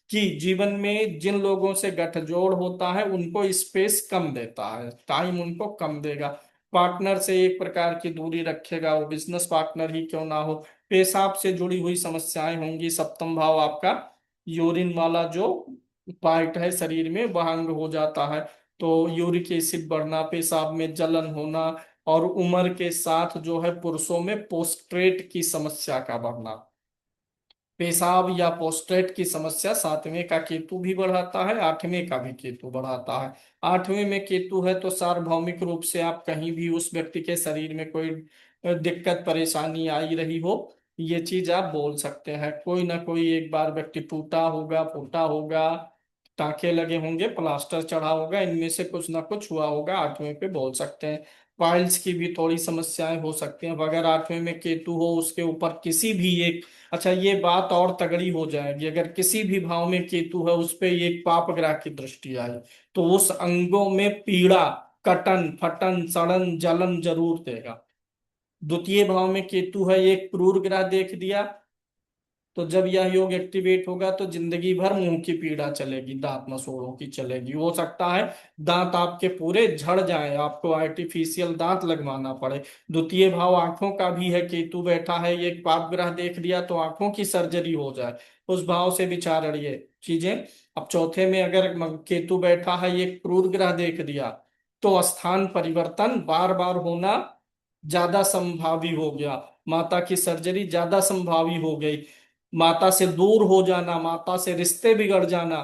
कि जीवन में जिन लोगों से गठजोड़ होता है उनको स्पेस कम देता है, टाइम उनको कम देगा। पार्टनर से एक प्रकार की दूरी रखेगा, वो बिजनेस पार्टनर ही क्यों ना हो। पेशाब से जुड़ी हुई समस्याएं होंगी। सप्तम भाव आपका यूरिन वाला जो पार्ट है शरीर में वह अंग हो जाता है। तो यूरिक एसिड बढ़ना, पेशाब में जलन होना, और उम्र के साथ जो है पुरुषों में पोस्ट्रेट की समस्या का बढ़ना। पेशाब या पोस्ट्रेट की समस्या सातवें का केतु भी बढ़ाता है, आठवें का भी केतु बढ़ाता है। आठवें में केतु है तो सार्वभौमिक रूप से आप कहीं भी उस व्यक्ति के शरीर में कोई दिक्कत परेशानी आई रही हो, ये चीज आप बोल सकते हैं। कोई ना कोई एक बार व्यक्ति टूटा होगा, फूटा होगा, टाके लगे होंगे, प्लास्टर चढ़ा होगा, इनमें से कुछ ना कुछ हुआ होगा, आठवें पे बोल सकते हैं। पाइल्स की भी थोड़ी समस्याएं हो सकती हैं अगर आठवें में केतु हो उसके ऊपर किसी भी एक। अच्छा, ये बात और तगड़ी हो जाएगी, अगर किसी भी भाव में केतु है उस पे एक पाप ग्रह की दृष्टि आई तो उस अंगों में पीड़ा, कटन फटन सड़न जलन जरूर देगा। द्वितीय भाव में केतु है, एक क्रूर ग्रह देख दिया, तो जब यह योग एक्टिवेट होगा तो जिंदगी भर मुंह की पीड़ा चलेगी, दांत मसूड़ों की चलेगी। हो सकता है दांत आपके पूरे झड़ जाएं, आपको आर्टिफिशियल दांत लगवाना पड़े। द्वितीय भाव आंखों का भी है, केतु बैठा है, एक पाप ग्रह देख लिया तो आंखों की सर्जरी हो जाए, उस भाव से विचार अड़िए चीजें। अब चौथे में अगर केतु बैठा है, एक क्रूर ग्रह देख दिया तो स्थान परिवर्तन बार बार होना ज्यादा संभावी हो गया, माता की सर्जरी ज्यादा संभावी हो गई, माता से दूर हो जाना, माता से रिश्ते बिगड़ जाना।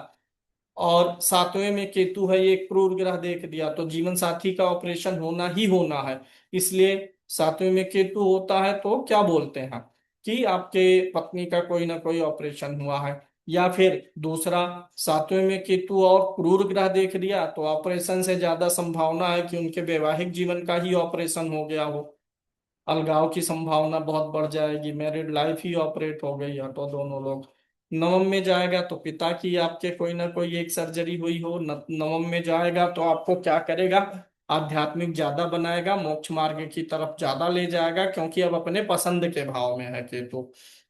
और सातवें में केतु है, ये क्रूर ग्रह देख दिया तो जीवन साथी का ऑपरेशन होना ही होना है। इसलिए सातवें में केतु होता है तो क्या बोलते हैं कि आपके पत्नी का कोई ना कोई ऑपरेशन हुआ है। या फिर दूसरा, सातवें में केतु और क्रूर ग्रह देख दिया तो ऑपरेशन से ज्यादा संभावना है कि उनके वैवाहिक जीवन का ही ऑपरेशन हो गया हो, अलगाव की संभावना बहुत बढ़ जाएगी, मैरिड लाइफ ही ऑपरेट हो गई है तो दोनों लोग। नवम में जाएगा तो पिता की आपके कोई ना कोई एक सर्जरी हुई हो। नवम में जाएगा तो आपको क्या करेगा, आध्यात्मिक ज्यादा बनाएगा, मोक्ष मार्ग की तरफ ज्यादा ले जाएगा, क्योंकि अब अपने पसंद के भाव में है केतु।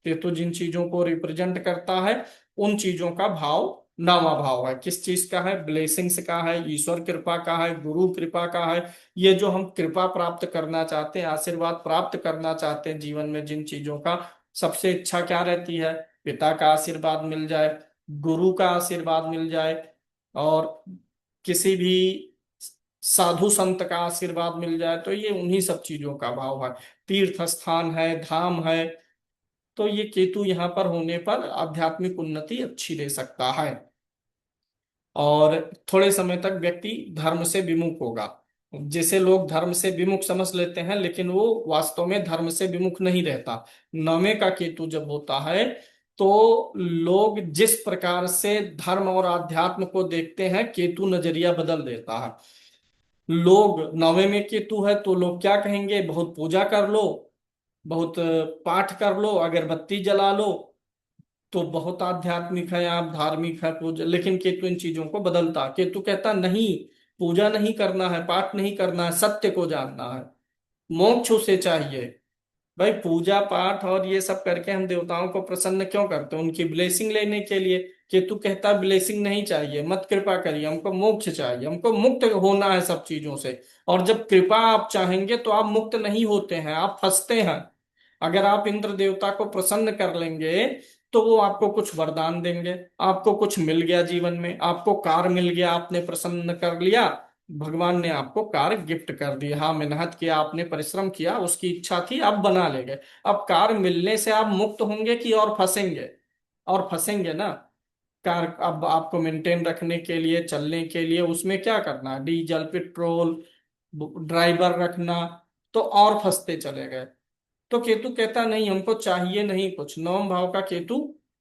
केतु जिन चीजों को रिप्रेजेंट करता है उन चीजों का भाव नवा भाव है। किस चीज का है, ब्लेसिंग्स का है, ईश्वर कृपा का है, गुरु कृपा का है। ये जो हम कृपा प्राप्त करना चाहते हैं, आशीर्वाद प्राप्त करना चाहते हैं जीवन में, जिन चीजों का सबसे इच्छा क्या रहती है, पिता का आशीर्वाद मिल जाए, गुरु का आशीर्वाद मिल जाए, और किसी भी साधु संत का आशीर्वाद मिल जाए, तो ये उन्हीं सब चीजों का भाव है। तीर्थ स्थान है, धाम है, तो ये केतु यहाँ पर होने पर आध्यात्मिक उन्नति अच्छी दे सकता है। और थोड़े समय तक व्यक्ति धर्म से विमुख होगा। जैसे लोग धर्म से विमुख समझ लेते हैं लेकिन वो वास्तव में धर्म से विमुख नहीं रहता। नौवें का केतु जब होता है तो लोग जिस प्रकार से धर्म और आध्यात्म को देखते हैं केतु नजरिया बदल देता है। लोग, नौवें में केतु है तो लोग क्या कहेंगे, बहुत पूजा कर लो, बहुत पाठ कर लो, अगरबत्ती जला लो, तो बहुत आध्यात्मिक है आप, धार्मिक है, पूजा। लेकिन केतु इन चीजों को बदलता, केतु कहता नहीं, पूजा नहीं करना है, पाठ नहीं करना है, सत्य को जानना है, मोक्ष उसे चाहिए। भाई पूजा पाठ और ये सब करके हम देवताओं को प्रसन्न क्यों करते हैं, उनकी ब्लेसिंग लेने के लिए। केतु कहता ब्लेसिंग नहीं चाहिए, मत कृपा करिए, हमको मोक्ष चाहिए, हमको मुक्त होना है सब चीजों से। और जब कृपा आप चाहेंगे तो आप मुक्त नहीं होते हैं, आप फंसते हैं। अगर आप इंद्र देवता को प्रसन्न कर लेंगे तो वो आपको कुछ वरदान देंगे, आपको कुछ मिल गया जीवन में, आपको कार मिल गया, आपने प्रसन्न कर लिया, भगवान ने आपको कार गिफ्ट कर दी। हाँ, मेहनत किया आपने, परिश्रम किया, उसकी इच्छा थी, आप बना ले गए। अब कार मिलने से आप मुक्त होंगे कि और फंसेंगे, और फंसेंगे ना। कार अब आपको मेंटेन रखने के लिए, चलने के लिए उसमें क्या करना, डीजल पेट्रोल, ड्राइवर रखना, तो और फंसते चले गए। तो केतु कहता नहीं, हमको चाहिए नहीं कुछ। नवम भाव का केतु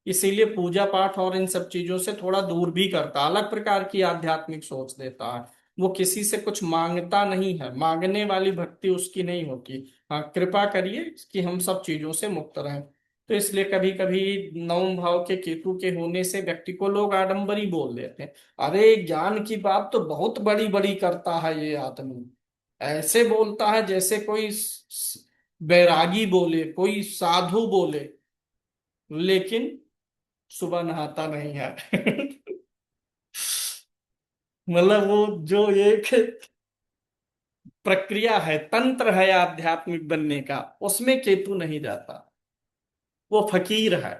इसीलिए पूजा पाठ और इन सब चीजों से थोड़ा दूर भी करता, अलग प्रकार की आध्यात्मिक सोच देता है। वो किसी से कुछ मांगता नहीं है, मांगने वाली भक्ति उसकी नहीं होती। हाँ, कृपा करिए कि हम सब चीजों से मुक्त रहें। तो इसलिए कभी कभी नवम भाव के केतु के होने से व्यक्ति को लोग आडंबरी बोल देते हैं। अरे ज्ञान की बात तो बहुत बड़ी बड़ी करता है ये आदमी, ऐसे बोलता है जैसे कोई बैरागी बोले, कोई साधु बोले, लेकिन सुबह नहाता नहीं है। मतलब वो जो एक प्रक्रिया है, तंत्र है आध्यात्मिक बनने का, उसमें केतु नहीं जाता। वो फकीर है।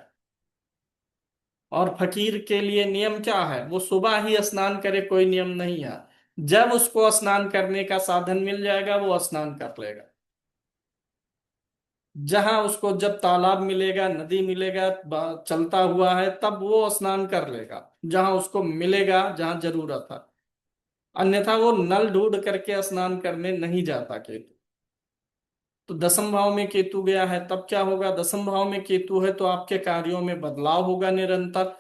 और फकीर के लिए नियम क्या है, वो सुबह ही स्नान करे, कोई नियम नहीं है। जब उसको स्नान करने का साधन मिल जाएगा वो स्नान कर लेगा। जहां उसको जब तालाब मिलेगा, नदी मिलेगा, चलता हुआ है, तब वो स्नान कर लेगा, जहां उसको मिलेगा, जहां जरूरत है। अन्यथा वो नल ढूंढ करके स्नान करने नहीं जाता केतु। तो दसम भाव में केतु गया है, तब क्या होगा, दसम भाव में केतु है तो आपके कार्यों में बदलाव होगा निरंतर।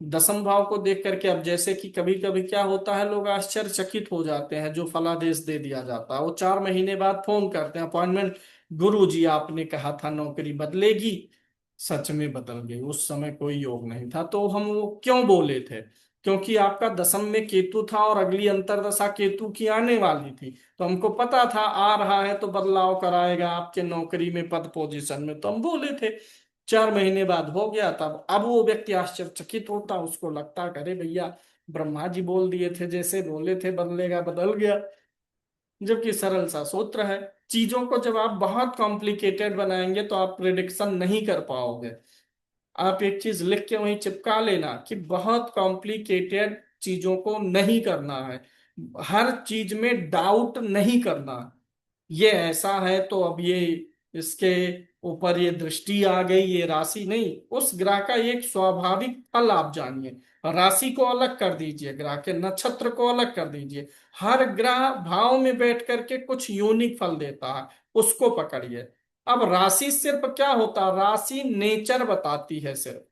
दसम भाव को देख करके, अब जैसे कि कभी कभी क्या होता है, लोग आश्चर्यचकित हो जाते हैं, जो फलादेश दे दिया जाता है वो 4 महीने बाद फोन करते हैं, अपॉइंटमेंट, गुरु जी आपने कहा था नौकरी बदलेगी, सच में बदल गई, उस समय कोई योग नहीं था। तो हम वो क्यों बोले थे, क्योंकि आपका दसम में केतु था और अगली अंतर्दशा केतु की आने वाली थी। तो हमको पता था आ रहा है तो बदलाव कराएगा आपके नौकरी में, पद पोजीशन में, तो हम बोले थे। 4 महीने बाद हो गया, तब अब वो व्यक्ति आश्चर्यचकित होता, उसको लगता करे भैया ब्रह्मा जी बोल दिए थे, जैसे बोले थे बदलेगा बदल गया। जबकि सरल सा सूत्र है। चीजों को जब आप बहुत कॉम्प्लिकेटेड बनाएंगे तो आप प्रिडिक्शन नहीं कर पाओगे। आप एक चीज लिख के वहीं चिपका लेना कि बहुत कॉम्प्लिकेटेड चीजों को नहीं करना है, हर चीज में डाउट नहीं करना। ये ऐसा है तो अब ये इसके ऊपर ये दृष्टि आ गई, ये राशि नहीं, उस ग्रह का एक स्वाभाविक फल आप जानिए। राशि को अलग कर दीजिए, ग्रह के नक्षत्र को अलग कर दीजिए। हर ग्रह भाव में बैठ करके कुछ यूनिक फल देता है, उसको पकड़िए। अब राशि सिर्फ क्या होता है, राशि नेचर बताती है सिर्फ।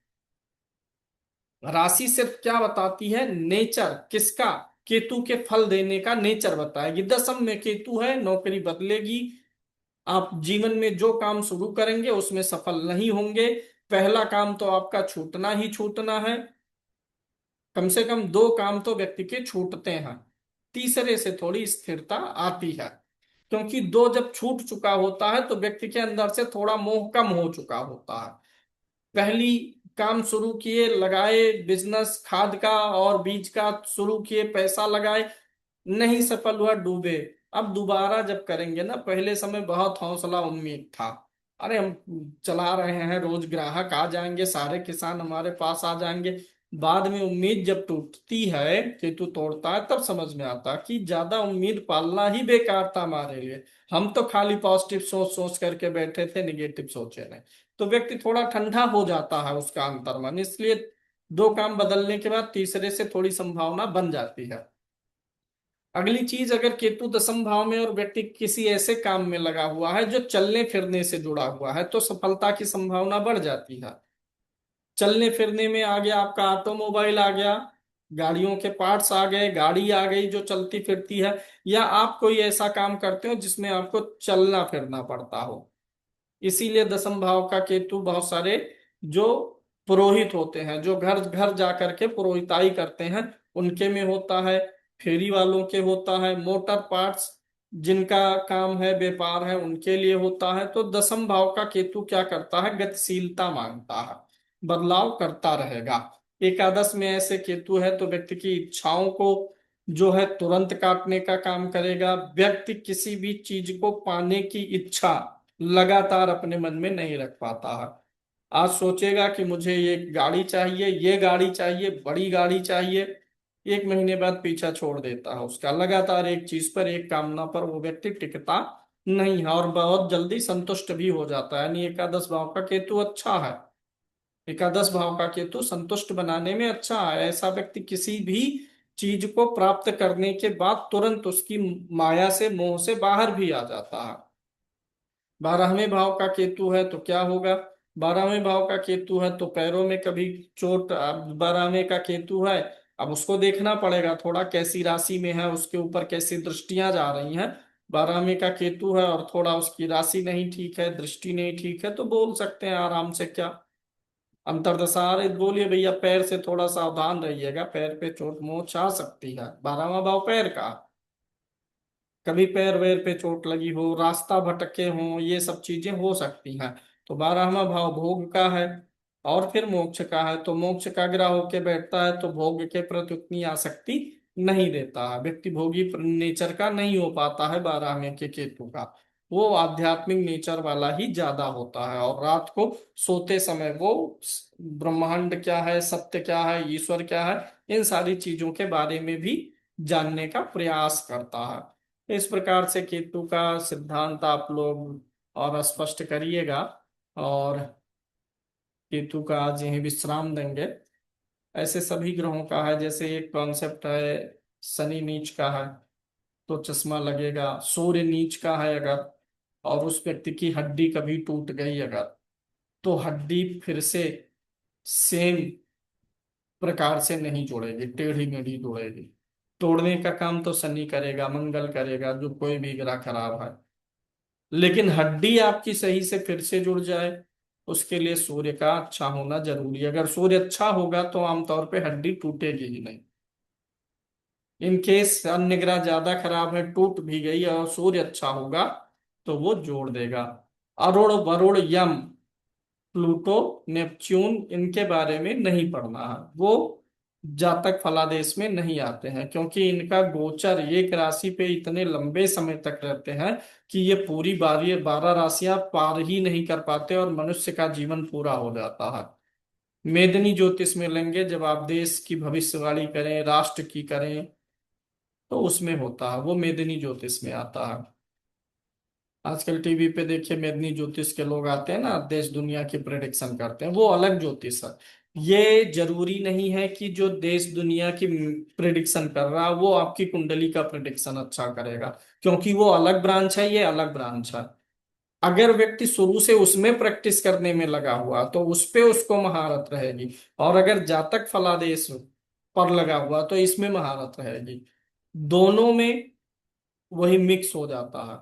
राशि सिर्फ क्या बताती है, नेचर, किसका, केतु के फल देने का नेचर बताएगी। दसम में केतु है, नौकरी बदलेगी, आप जीवन में जो काम शुरू करेंगे उसमें सफल नहीं होंगे। पहला काम तो आपका छूटना ही छूटना है, कम से कम 2 काम तो व्यक्ति के छूटते हैं, तीसरे से थोड़ी स्थिरता आती है। क्योंकि 2 जब छूट चुका होता है तो व्यक्ति के अंदर से थोड़ा मोह कम हो चुका होता है। पहली काम शुरू किए, लगाए बिजनेस, खाद का और बीज का शुरू किए, पैसा लगाए, नहीं सफल हुआ, डूबे। अब दोबारा जब करेंगे ना, पहले समय बहुत हौसला उम्मीद था, अरे हम चला रहे हैं, रोज ग्राहक आ जाएंगे, सारे किसान हमारे पास आ जाएंगे। बाद में उम्मीद जब टूटती है, केतु तोड़ता है, तब समझ में आता कि ज्यादा उम्मीद पालना ही बेकार था हमारे लिए। हम तो खाली पॉजिटिव सोच सोच करके बैठे थे, निगेटिव सोचे नहीं। तो व्यक्ति थोड़ा ठंडा हो जाता है उसका अंतर्मन, इसलिए 2 काम बदलने के बाद तीसरे से थोड़ी संभावना बन जाती है। अगली चीज, अगर केतु दसम भाव में और व्यक्ति किसी ऐसे काम में लगा हुआ है जो चलने फिरने से जुड़ा हुआ है, तो सफलता की संभावना बढ़ जाती है। चलने फिरने में आ गया आपका ऑटोमोबाइल आ गया, गाड़ियों के पार्ट्स आ गए, गाड़ी आ गई जो चलती फिरती है, या आप कोई ऐसा काम करते हो जिसमें आपको चलना फिरना पड़ता हो। इसीलिए दसम भाव का केतु बहुत सारे जो पुरोहित होते हैं, जो घर घर जा करके पुरोहिताई करते हैं, उनके में होता है। फेरी वालों के होता है, मोटर पार्ट्स जिनका काम है, व्यापार है, उनके लिए होता है। तो दसम भाव का केतु क्या करता है, गतिशीलता मांगता है, बदलाव करता रहेगा। एकादश में ऐसे केतु है तो व्यक्ति की इच्छाओं को जो है तुरंत काटने का काम करेगा। व्यक्ति किसी भी चीज को पाने की इच्छा लगातार अपने मन में नहीं रख पाता है। आज सोचेगा कि मुझे ये गाड़ी चाहिए, ये गाड़ी चाहिए, बड़ी गाड़ी चाहिए, 1 महीने बाद पीछा छोड़ देता है उसका। लगातार एक चीज पर, एक कामना पर वो व्यक्ति टिकता नहीं है और बहुत जल्दी संतुष्ट भी हो जाता है। यानी एकादश भाव का केतु अच्छा है, एकादश भाव का केतु संतुष्ट बनाने में अच्छा है। ऐसा व्यक्ति किसी भी चीज को प्राप्त करने के बाद तुरंत उसकी माया से, मोह से बाहर भी आ जाता है। 12वें भाव का केतु है तो क्या होगा, 12वें भाव का केतु है तो पैरों में कभी चोट, अब 12वें का केतु है, अब उसको देखना पड़ेगा थोड़ा कैसी राशि में है, उसके ऊपर कैसी दृष्टियां जा रही हैं। 12वें का केतु है और थोड़ा उसकी राशि नहीं ठीक है, दृष्टि नहीं ठीक है, तो बोल सकते हैं आराम से। क्या अंतरदशा आ रही, बोलिए भैया पैर से थोड़ा सावधान रहिएगा, पैर पे चोट मोच आ सकती है। 12वां भाव पैर का, कभी पैर वैर पे चोट लगी हो, रास्ता भटके हो, ये सब चीजें हो सकती हैं। तो 12वां भाव भोग का है और फिर मोक्ष का है, तो मोक्ष का ग्रह होके बैठता है तो भोग के प्रति उतनी आसक्ति नहीं देता है, व्यक्ति भोगी नेचर का नहीं हो पाता है 12वें के केतु का। वो आध्यात्मिक नेचर वाला ही ज्यादा होता है, और रात को सोते समय वो ब्रह्मांड क्या है, सत्य क्या है, ईश्वर क्या है, इन सारी चीजों के बारे में भी जानने का प्रयास करता है। इस प्रकार से केतु का सिद्धांत आप लोग और स्पष्ट करिएगा, और केतु का आज यहीं विश्राम देंगे। ऐसे सभी ग्रहों का है, जैसे एक कॉन्सेप्ट है शनि नीच का है तो चश्मा लगेगा, सूर्य नीच का है अगर, और उस व्यक्ति की हड्डी कभी टूट गई अगर, तो हड्डी फिर से सेम प्रकार से नहीं जुड़ेगी, टेढ़ी मेढ़ी जुड़ेगी। तोड़ने का काम तो शनि करेगा, मंगल करेगा, जो कोई भी ग्रह खराब है। लेकिन हड्डी आपकी सही से फिर से जुड़ जाए, उसके लिए सूर्य का अच्छा होना जरूरी है। अगर सूर्य अच्छा होगा तो आमतौर पे हड्डी टूटेगी ही नहीं। इन केस अन्य ग्रह ज्यादा खराब है, टूट भी गई, और सूर्य अच्छा होगा तो वो जोड़ देगा। अरुण वरुण यम, प्लूटो, नेपच्यून, इनके बारे में नहीं पढ़ना है, वो जातक फलादेश में नहीं आते हैं, क्योंकि इनका गोचर एक राशि पे इतने लंबे समय तक रहते हैं कि ये पूरी 12 राशियां पार ही नहीं कर पाते और मनुष्य का जीवन पूरा हो जाता है। मेदिनी ज्योतिष में लेंगे, जब आप देश की भविष्यवाणी करें, राष्ट्र की करें, तो उसमें होता है, वो मेदिनी ज्योतिष में आता है। आजकल टीवी पे देखिए मेदिनी ज्योतिष के लोग आते हैं ना, देश दुनिया की प्रेडिक्शन करते हैं, वो अलग ज्योतिष है। ये जरूरी नहीं है कि जो देश दुनिया की प्रेडिक्शन कर रहा है वो आपकी कुंडली का प्रेडिक्शन अच्छा करेगा, क्योंकि वो अलग ब्रांच है, ये अलग ब्रांच है। अगर व्यक्ति शुरू से उसमें प्रैक्टिस करने में लगा हुआ तो उस पे उसको महारत रहेगी, और अगर जातक फलादेश पर लगा हुआ तो इसमें महारत रहेगी। दोनों में वही मिक्स हो जाता है।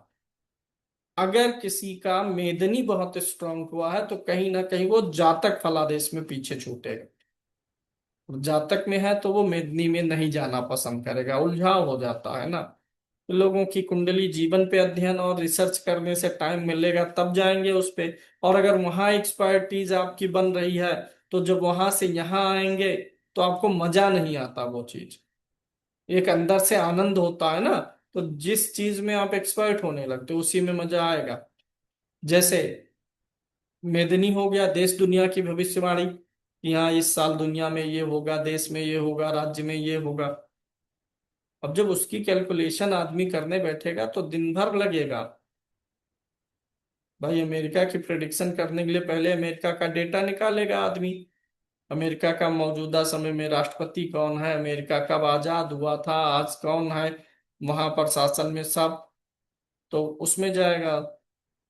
अगर किसी का मेदनी बहुत स्ट्रांग हुआ है तो कहीं ना कहीं वो जातक फलादेश में पीछे छूटेगा, और जातक में है तो वो मेदनी में नहीं जाना पसंद करेगा, उलझाव हो जाता है ना। तो लोगों की कुंडली जीवन पे अध्ययन और रिसर्च करने से टाइम मिलेगा तब जाएंगे उस पे। और अगर वहां एक्सपर्टीज आपकी बन रही है तो जब वहां से यहाँ आएंगे तो आपको मजा नहीं आता वो चीज। एक अंदर से आनंद होता है ना, तो जिस चीज में आप एक्सपर्ट होने लगते हो उसी में मजा आएगा। जैसे मेदनी हो गया देश दुनिया की भविष्यवाणी, कि हाँ इस साल दुनिया में ये होगा, देश में ये होगा, राज्य में ये होगा। अब जब उसकी कैलकुलेशन आदमी करने बैठेगा तो दिन भर लगेगा। भाई अमेरिका की प्रेडिक्शन करने के लिए पहले अमेरिका का डेटा निकालेगा आदमी, अमेरिका का मौजूदा समय में राष्ट्रपति कौन है, अमेरिका कब आजाद हुआ था, आज कौन है वहां पर शासन में, सब। तो उसमें जाएगा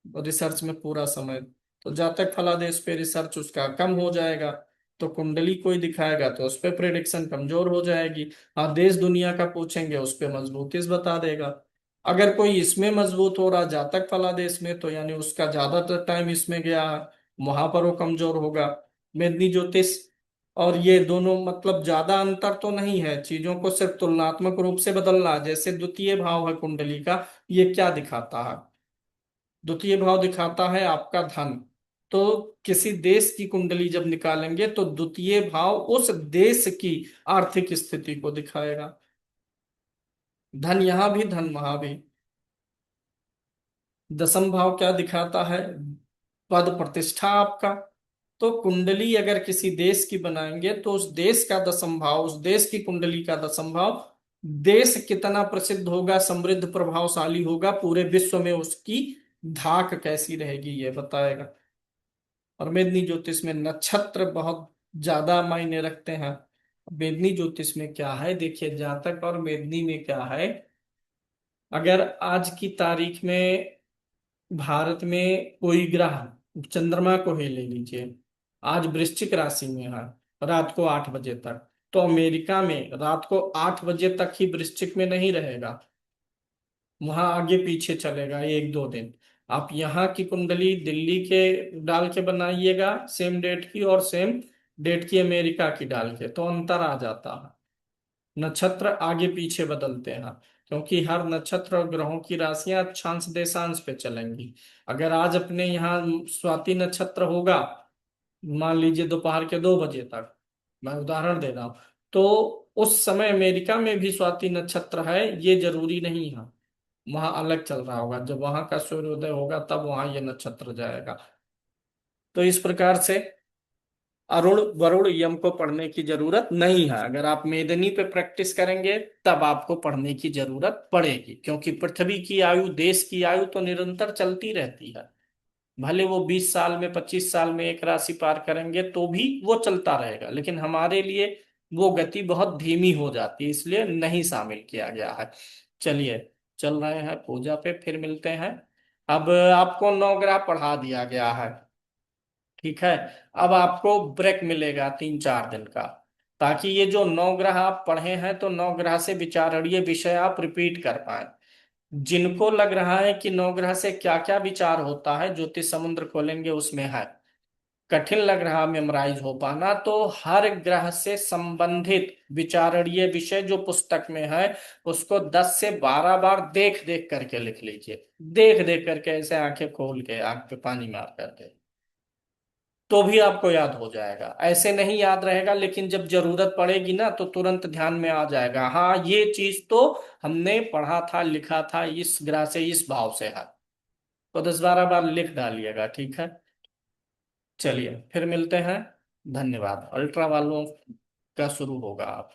रिसर्च में पूरा समय। तो जातक फलादेश पे रिसर्च उसका कम हो जाएगा, तो कुंडली कोई दिखाएगा तो उस पे प्रेडिक्शन कमजोर हो जाएगी। हाँ देश दुनिया का पूछेंगे उस पे मजबूती से बता देगा। अगर कोई इसमें मजबूत हो रहा जातक फलादेश में, तो यानी उसका ज्यादातर टाइम इसमें गया है, वहां पर वो कमजोर होगा। मेदिनी ज्योतिष और ये दोनों मतलब ज्यादा अंतर तो नहीं है, चीजों को सिर्फ तुलनात्मक रूप से बदलना। जैसे द्वितीय भाव है कुंडली का, ये क्या दिखाता है? द्वितीय भाव दिखाता है आपका धन। तो किसी देश की कुंडली जब निकालेंगे तो द्वितीय भाव उस देश की आर्थिक स्थिति को दिखाएगा। धन यहां भी, धन वहां भी। दसम भाव क्या दिखाता है? पद प्रतिष्ठा आपका। तो कुंडली अगर किसी देश की बनाएंगे तो उस देश का दसम भाव, उस देश की कुंडली का दसम भाव, देश कितना प्रसिद्ध होगा, समृद्ध प्रभावशाली होगा, पूरे विश्व में उसकी धाक कैसी रहेगी ये बताएगा। और मेदिनी ज्योतिष में नक्षत्र बहुत ज्यादा मायने रखते हैं। मेदिनी ज्योतिष में क्या है देखिए, जातक और मेदिनी में क्या है, अगर आज की तारीख में भारत में कोई ग्रह, चंद्रमा को ही ले लीजिए, आज वृश्चिक राशि में है रात को 8 बजे तक, तो अमेरिका में रात को 8 बजे तक ही वृश्चिक में नहीं रहेगा। वहां आगे पीछे चलेगा 1 2 दिन। आप यहाँ की कुंडली दिल्ली के डाल के बनाइएगा सेम डेट की, और सेम डेट की अमेरिका की डाल के, तो अंतर आ जाता है। नक्षत्र आगे पीछे बदलते हैं, क्योंकि हर नक्षत्र और ग्रहों की राशियां अक्षांश देशांश पे चलेंगी। अगर आज अपने यहाँ स्वाति नक्षत्र होगा, मान लीजिए दोपहर के 2 बजे तक, मैं उदाहरण दे रहा हूं, तो उस समय अमेरिका में भी स्वाति नक्षत्र है ये जरूरी नहीं है। वहां अलग चल रहा होगा, जब वहां का सूर्योदय होगा तब वहां ये नक्षत्र जाएगा। तो इस प्रकार से अरुण वरुण यम को पढ़ने की जरूरत नहीं है। अगर आप मेदिनी पे प्रैक्टिस करेंगे तब आपको पढ़ने की जरूरत पड़ेगी, क्योंकि पृथ्वी की आयु, देश की आयु तो निरंतर चलती रहती है। भले वो 20 साल में 25 साल में एक राशि पार करेंगे तो भी वो चलता रहेगा, लेकिन हमारे लिए वो गति बहुत धीमी हो जाती है, इसलिए नहीं शामिल किया गया है। चलिए, चल रहे हैं पूजा पे, फिर मिलते हैं। अब आपको 9 ग्रह पढ़ा दिया गया है, ठीक है। अब आपको ब्रेक मिलेगा 3 4 दिन का, ताकि ये जो 9 ग्रह आप पढ़े हैं तो 9 ग्रह से विचारणीय विषय आप रिपीट कर पाए। जिनको लग रहा है कि 9 ग्रह से क्या क्या विचार होता है, ज्योतिष समुद्र खोलेंगे उसमें है, कठिन लग रहा मेमोराइज हो पाना, तो हर ग्रह से संबंधित विचारणीय विषय जो पुस्तक में है उसको 10 से 12 बार देख देख करके लिख लीजिए। देख देख करके, ऐसे आंखें खोल के, आंख पे पानी मार करके, तो भी आपको याद हो जाएगा। ऐसे नहीं याद रहेगा, लेकिन जब जरूरत पड़ेगी ना तो तुरंत ध्यान में आ जाएगा, हाँ ये चीज तो हमने पढ़ा था, लिखा था, इस ग्रह से इस भाव से है। तो 10 12 बार लिख डालिएगा, ठीक है। चलिए फिर मिलते हैं। धन्यवाद। अल्ट्रा वालों का शुरू होगा आप